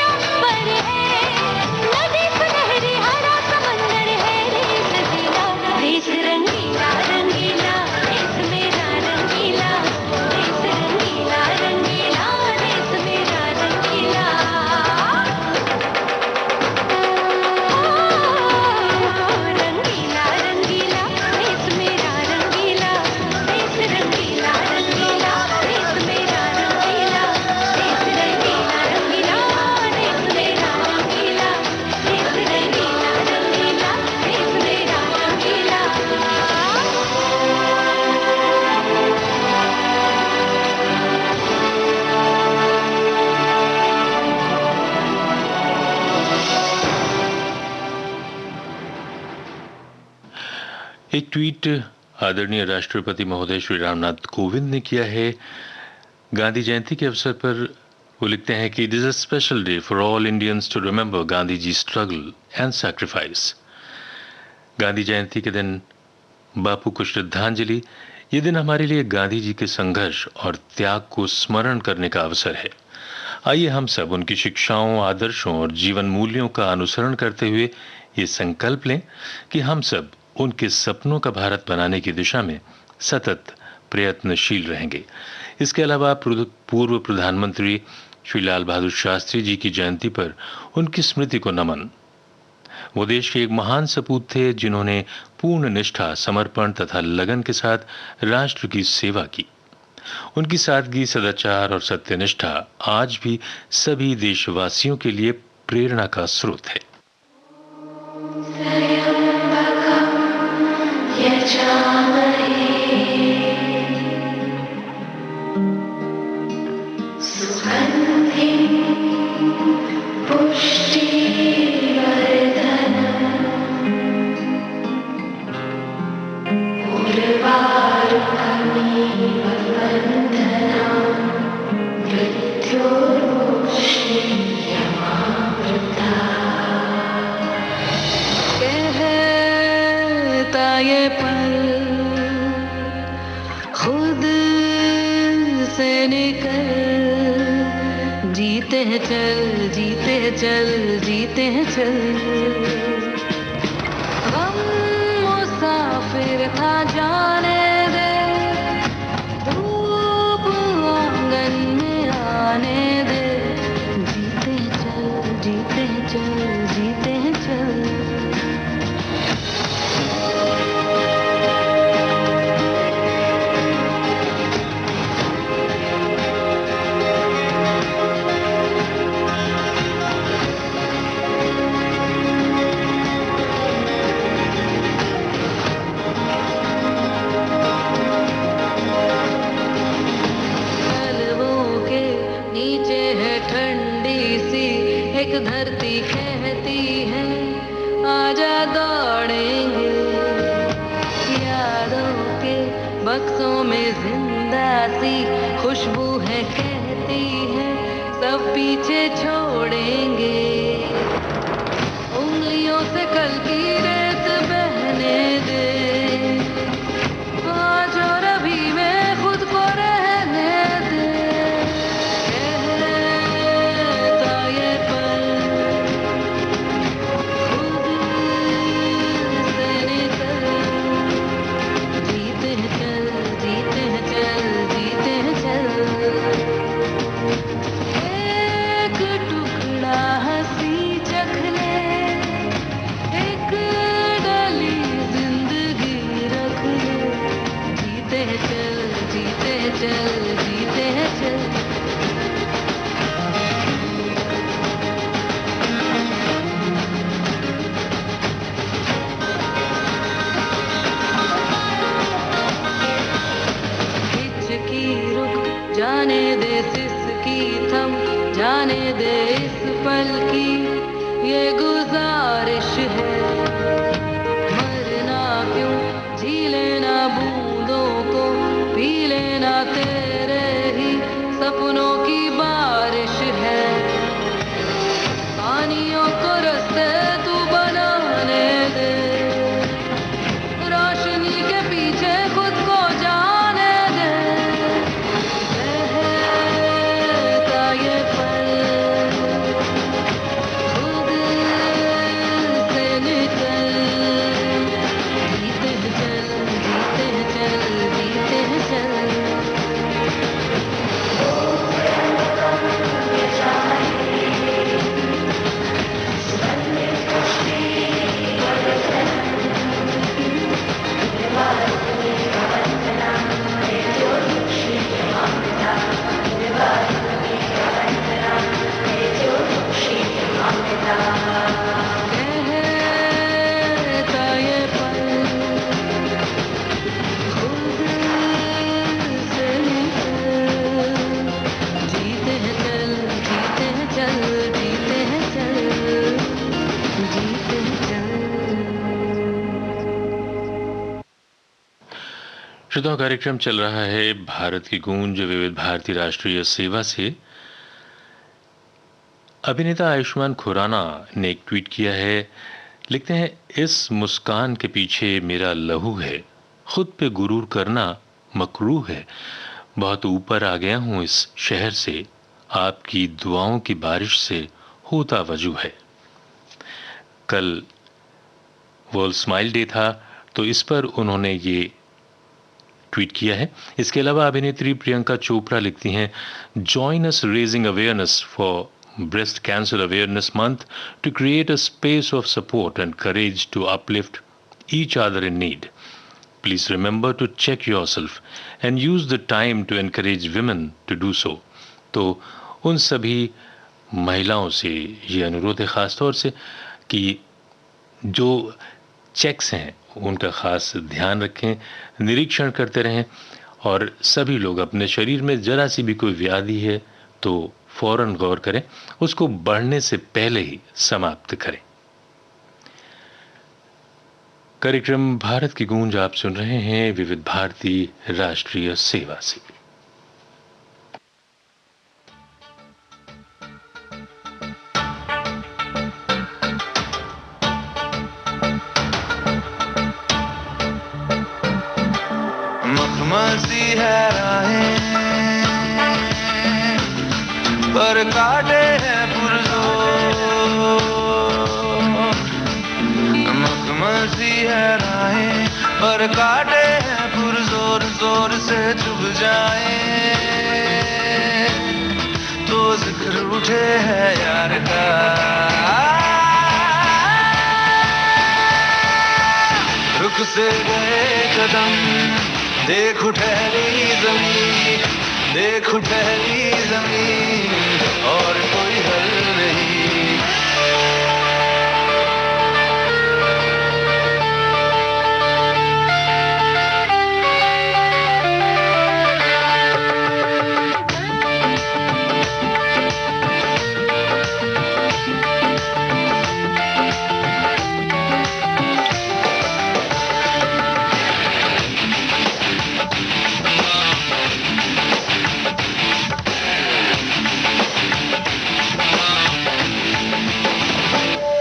अंबर है, नदी सुनहरी हरा समंदर है देश रंगीला, देश रंगीला रंगीला देश मेरा रंगीला, देश रंगीला रंगीला देश मेरा रंगीला। रंगीला रंगीला देश मेरा रंगीला, देश रंगीला रंगीला देश मेरा रंगीला, देश रंगीला रंगीला देश मेरा रंगीला, देश रंगीला रंगीला देश मेरा रंगीला। एक ट्वीट आदरणीय राष्ट्रपति महोदय श्री रामनाथ कोविंद ने किया है। गांधी जयंती के अवसर पर वो लिखते हैं कि it is a special day for all Indians to remember Gandhi ji struggle and sacrifice. Gandhi Jayanti के दिन बापू को श्रद्धांजलि, ये दिन हमारे लिए गांधी जी के संघर्ष और त्याग को स्मरण करने का अवसर है। आइए हम सब उनकी शिक्षाओं, आदर्शों और जीवन मूल्यों का अनुसरण करते हुए ये संकल्प लें कि हम सब उनके सपनों का भारत बनाने की दिशा में सतत प्रयत्नशील रहेंगे। इसके अलावा पूर्व प्रधानमंत्री श्री लाल बहादुर शास्त्री जी की जयंती पर उनकी स्मृति को नमन। वो देश के एक महान सपूत थे जिन्होंने पूर्ण निष्ठा, समर्पण तथा लगन के साथ राष्ट्र की सेवा की। उनकी सादगी, सदाचार और सत्यनिष्ठा आज भी सभी देशवासियों के लिए प्रेरणा का स्रोत है। कह ये पल खुद से निकल, जीते हैं चल, जीते हैं चल, जीते हैं चल। गम मुसाफिर था जाने दे, धूप आंगन में आने दे, जीते हैं चल, जीते हैं चल, जीते हैं चल। एक धरती कहती है आजा दौड़ेंगे, यादों के बक्सों में जिंदा सी खुशबू है कहती है सब पीछे छोड़ेंगे। उंगलियों से कल की रेत बहने दे, आज और अभी में खुद को रहने दे। जाने दे सिसकी थम, जाने दे इस पल की ये गुजारिश है। मरना क्यों, जी लेना बूंदों को, पी लेना तेरे ही सपनों की बारिश है। पानियों को रास्ते तू बनाने दे, रोशनी के पीछे खुद को जाने दे। श्रोताओं, कार्यक्रम चल रहा है भारत की गूंज विविध भारती राष्ट्रीय सेवा से। अभिनेता आयुष्मान खुराना ने एक ट्वीट किया है, लिखते हैं, इस मुस्कान के पीछे मेरा लहू है, खुद पे गुरूर करना मकरूह है, बहुत ऊपर आ गया हूं इस शहर से, आपकी दुआओं की बारिश से होता वजू है। कल वर्ल्ड स्माइल डे था, तो इस पर उन्होंने ये ट्वीट किया है। इसके अलावा अभिनेत्री प्रियंका चोपड़ा लिखती हैं, join us raising awareness for breast cancer awareness month to create a space of support and courage to uplift each other in need. Please remember to check yourself and use the time to encourage women to do so. तो उन सभी महिलाओं से ये अनुरोध है खासतौर से कि जो चेक्स हैं उनका खास ध्यान रखें, निरीक्षण करते रहें, और सभी लोग अपने शरीर में जरा सी भी कोई व्याधि है तो फौरन गौर करें, उसको बढ़ने से पहले ही समाप्त करें। कार्यक्रम भारत की गूंज आप सुन रहे हैं विविध भारती राष्ट्रीय सेवा से। है राहें, पर काटे हैं पुरज़ोर। मखमल सी है राहें, पर काटे हैं पुरज़ोर, जोर से चुभ जाए तो जिक्र उठे है यार का। रुक से गए कदम, देखो ठहरी जमीन, देखो ठहरी जमीन, और कोई हल नहीं।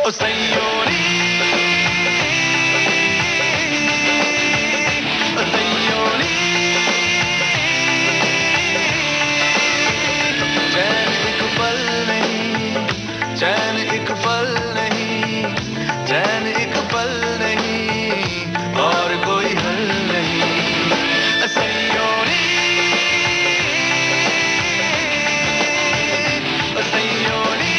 ओ सैयोरी, ओ सैयोरी, चैन एक पल नहीं, चैन एक पल नहीं, चैन एक पल नहीं, और कोई हल नहीं। ओ सैयोरी, ओ सैयोरी,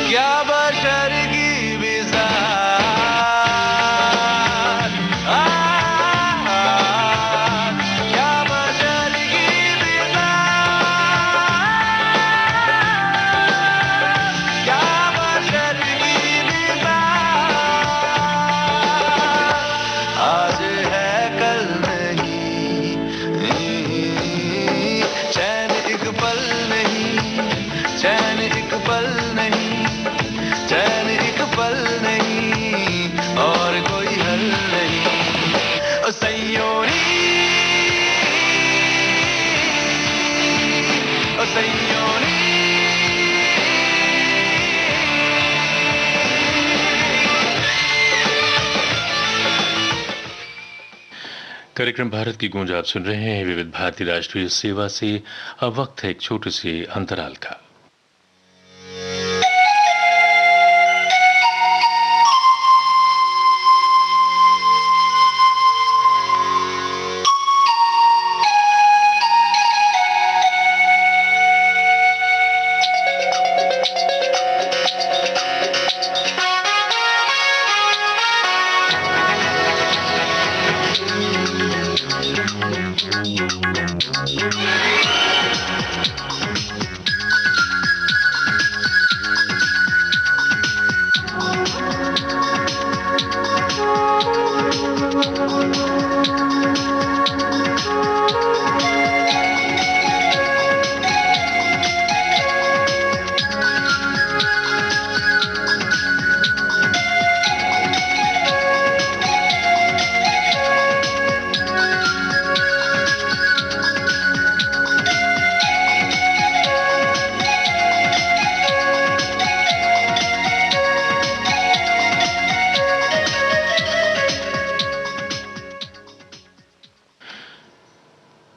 क्या बशर की बिज़ात, क्या बशर की बिज़ात, क्या बशर की बिज़ात, आज है कल नहीं, चैन एक पल नहीं, चैन एक पल नहीं, चैन एक पल नहीं, और कोई हल नहीं। ओ सैयोरी, ओ सैयोरी, कार्यक्रम भारत की गूंज आप सुन रहे हैं विविध भारती राष्ट्रीय सेवा से। अब वक्त है एक छोटे से अंतराल का।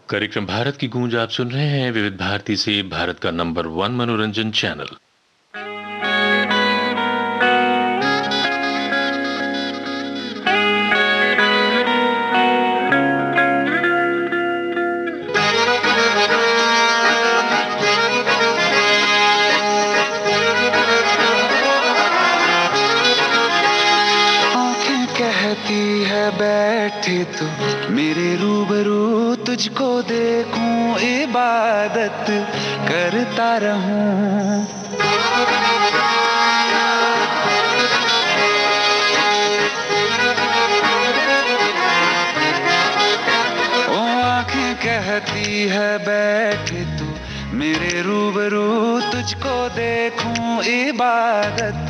कार्यक्रम भारत की गूंज आप सुन रहे हैं विविध भारती से, भारत का नंबर 1 मनोरंजन चैनल। आंखें कहती है बैठे तू मेरे रूबरू, तुझको देखूं इबादत करता रहूं। ओ आंखें कहती है बैठे तू मेरे रूबरू, तुझको देखूं इबादत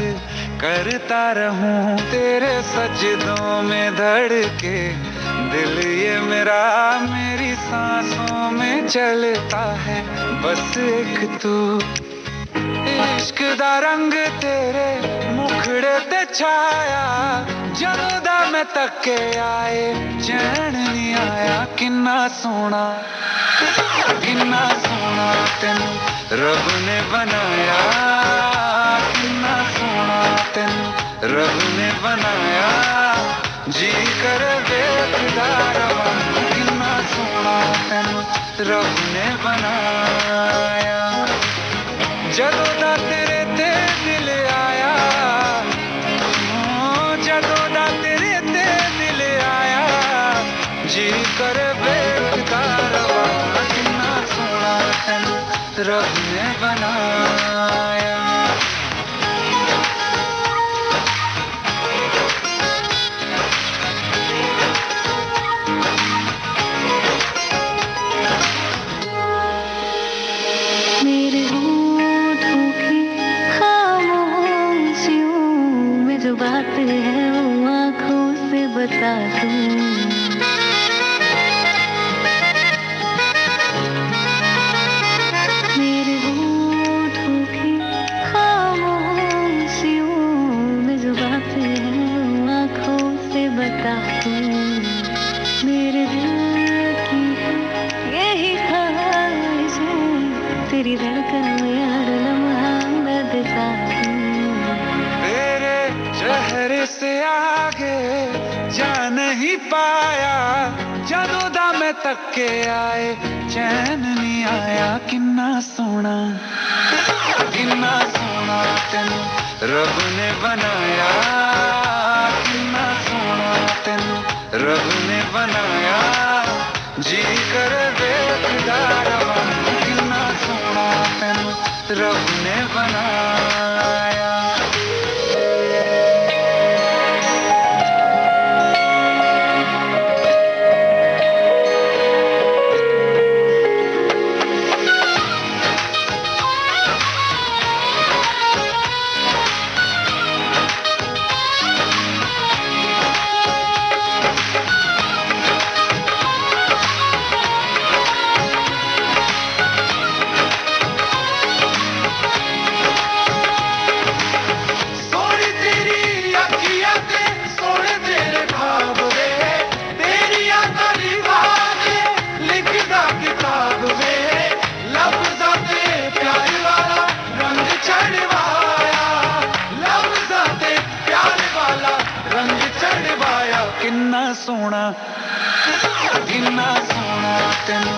करता रहूं। तेरे सजदों में धड़के दिल ये मेरा, मेरी सांसों सांसों में चलता है बस एक तू इश्क दा रंग तेरे मुखड़े ते छाया ਜਦੋਂ ਦਾ मैं तके आए चैन नहीं आया किन्ना सोना तेनू रब ने बनाया किन्ना सोना तेनू रब ने बनाया जी कर देखदा रवां किन्ना सोना तेनू रब ने बनाया ਜਦੋਂ ਦਾ ਤੇਰੇ ਤੇ ਦਿਲ ਆਇਆ ਜਦੋਂ ਦਾ ਤੇਰੇ ਤੇ ਦਿਲ ਆਇਆ ਜੀ ਕਰ ਵੇਖਦਾ ਰਵਾਂ ਕਿੰਨਾ ਸੋਹਣਾ ਤੈਨੂੰ ਰੱਬ ਨੇ ਬਣਾਇਆ मेरे होठों की खामोशियों में जो बात है वो आँखों से बता दूं मेरे होठों की खामोशियों में जो बात है वो आँखों से बता दूं मेरे दिल की यही ख्वाहिश है तेरी धड़कन में हर लम्हा बदलता हूँ तेरे चेहरे से आगे जा नहीं पाया ਜਦੋਂ ਦਾ मैं तके आए चैन नहीं आया किन्ना सोना तेनू रब ने बनाया किन्ना सोना तेनू रब ने बनाया जी कर देखदा रवां किन्ना सोना तेनू रब ने बनाया किन्ना सोना तेनू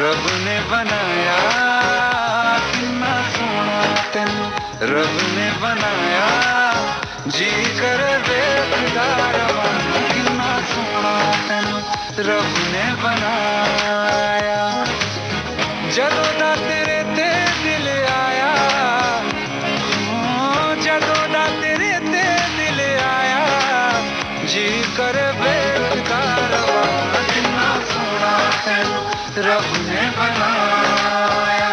रब ने बनाया किन्ना सोना तेनू रब ने बनाया जी कर देखदा रवां किन्ना सोना तेनू रब ने बनाया ਜਦੋਂ ਦਾ तेरे ते दिल आया ਜਦੋਂ ਦਾ तेरे ते दिल आया जी कर देखदा रवां किन्ना सोना तेनू रब ने बनाया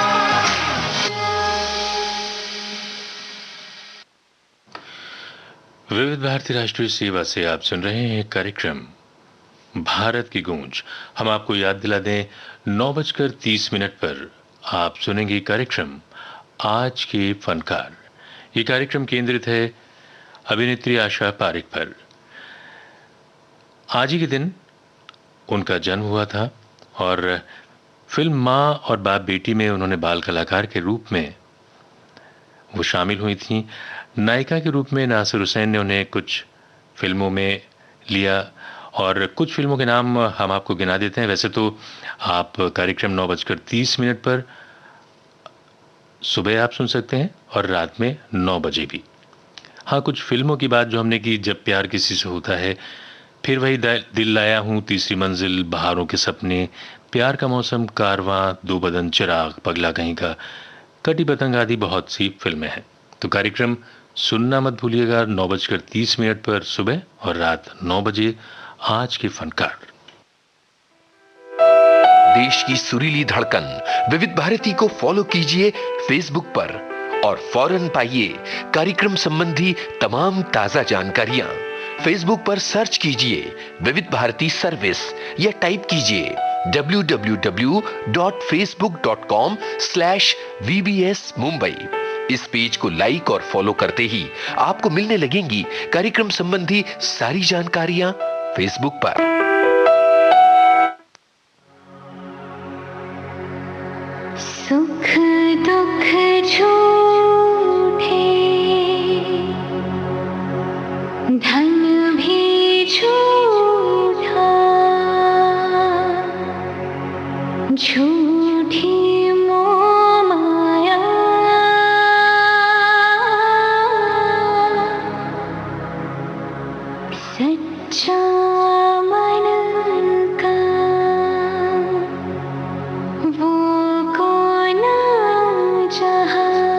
विविध भारती राष्ट्रीय सेवा से आप सुन रहे हैं कार्यक्रम भारत की गूंज। हम आपको याद दिला दें 9:30 पर आप सुनेंगे कार्यक्रम आज के फनकार। ये कार्यक्रम केंद्रित है अभिनेत्री आशा पारिक पर। आज ही के दिन उनका जन्म हुआ था और फिल्म माँ और बाप बेटी में उन्होंने बाल कलाकार के रूप में वो शामिल हुई थीं। नायिका के रूप में नासिर हुसैन ने उन्हें कुछ फिल्मों में लिया और कुछ फिल्मों के नाम हम आपको गिना देते हैं। वैसे तो आप कार्यक्रम 9:30 पर सुबह आप सुन सकते हैं और रात में 9 बजे भी। हाँ, कुछ फिल्मों की बात जो हमने की, जब प्यार किसी से होता है, फिर वही दिल लाया हूँ, तीसरी मंजिल, बहारों के सपने, प्यार का मौसम, कारवां, दो बदन, चिराग, पगला कहीं का, कटी पतंग आदि बहुत सी फिल्में हैं। तो कार्यक्रम सुनना मत भूलिएगा 9:30 पर सुबह और रात 9 बजे आज के फनकार। देश की सुरीली धड़कन विविध भारती को फॉलो कीजिए फेसबुक पर और फौरन पाइए कार्यक्रम संबंधी तमाम ताजा जानकारियां। फेसबुक पर सर्च कीजिए विविध भारती सर्विस या टाइप कीजिए www.facebook.com/vbsmumbai। इस पेज को लाइक और फॉलो करते ही आपको मिलने लगेंगी कार्यक्रम संबंधी सारी जानकारियां फेसबुक पर। सुख दुख झूठे, धन भी झूठा, झूठी मोह माया, सच्चा मन का वो कौन जहां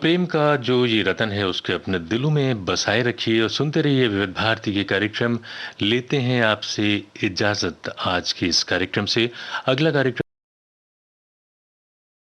प्रेम का जो ये रतन है उसके अपने दिलों में बसाए रखिए और सुनते रहिए विविध भारती के कार्यक्रम। लेते हैं आपसे इजाजत आज के इस कार्यक्रम से। अगला कार्यक्रम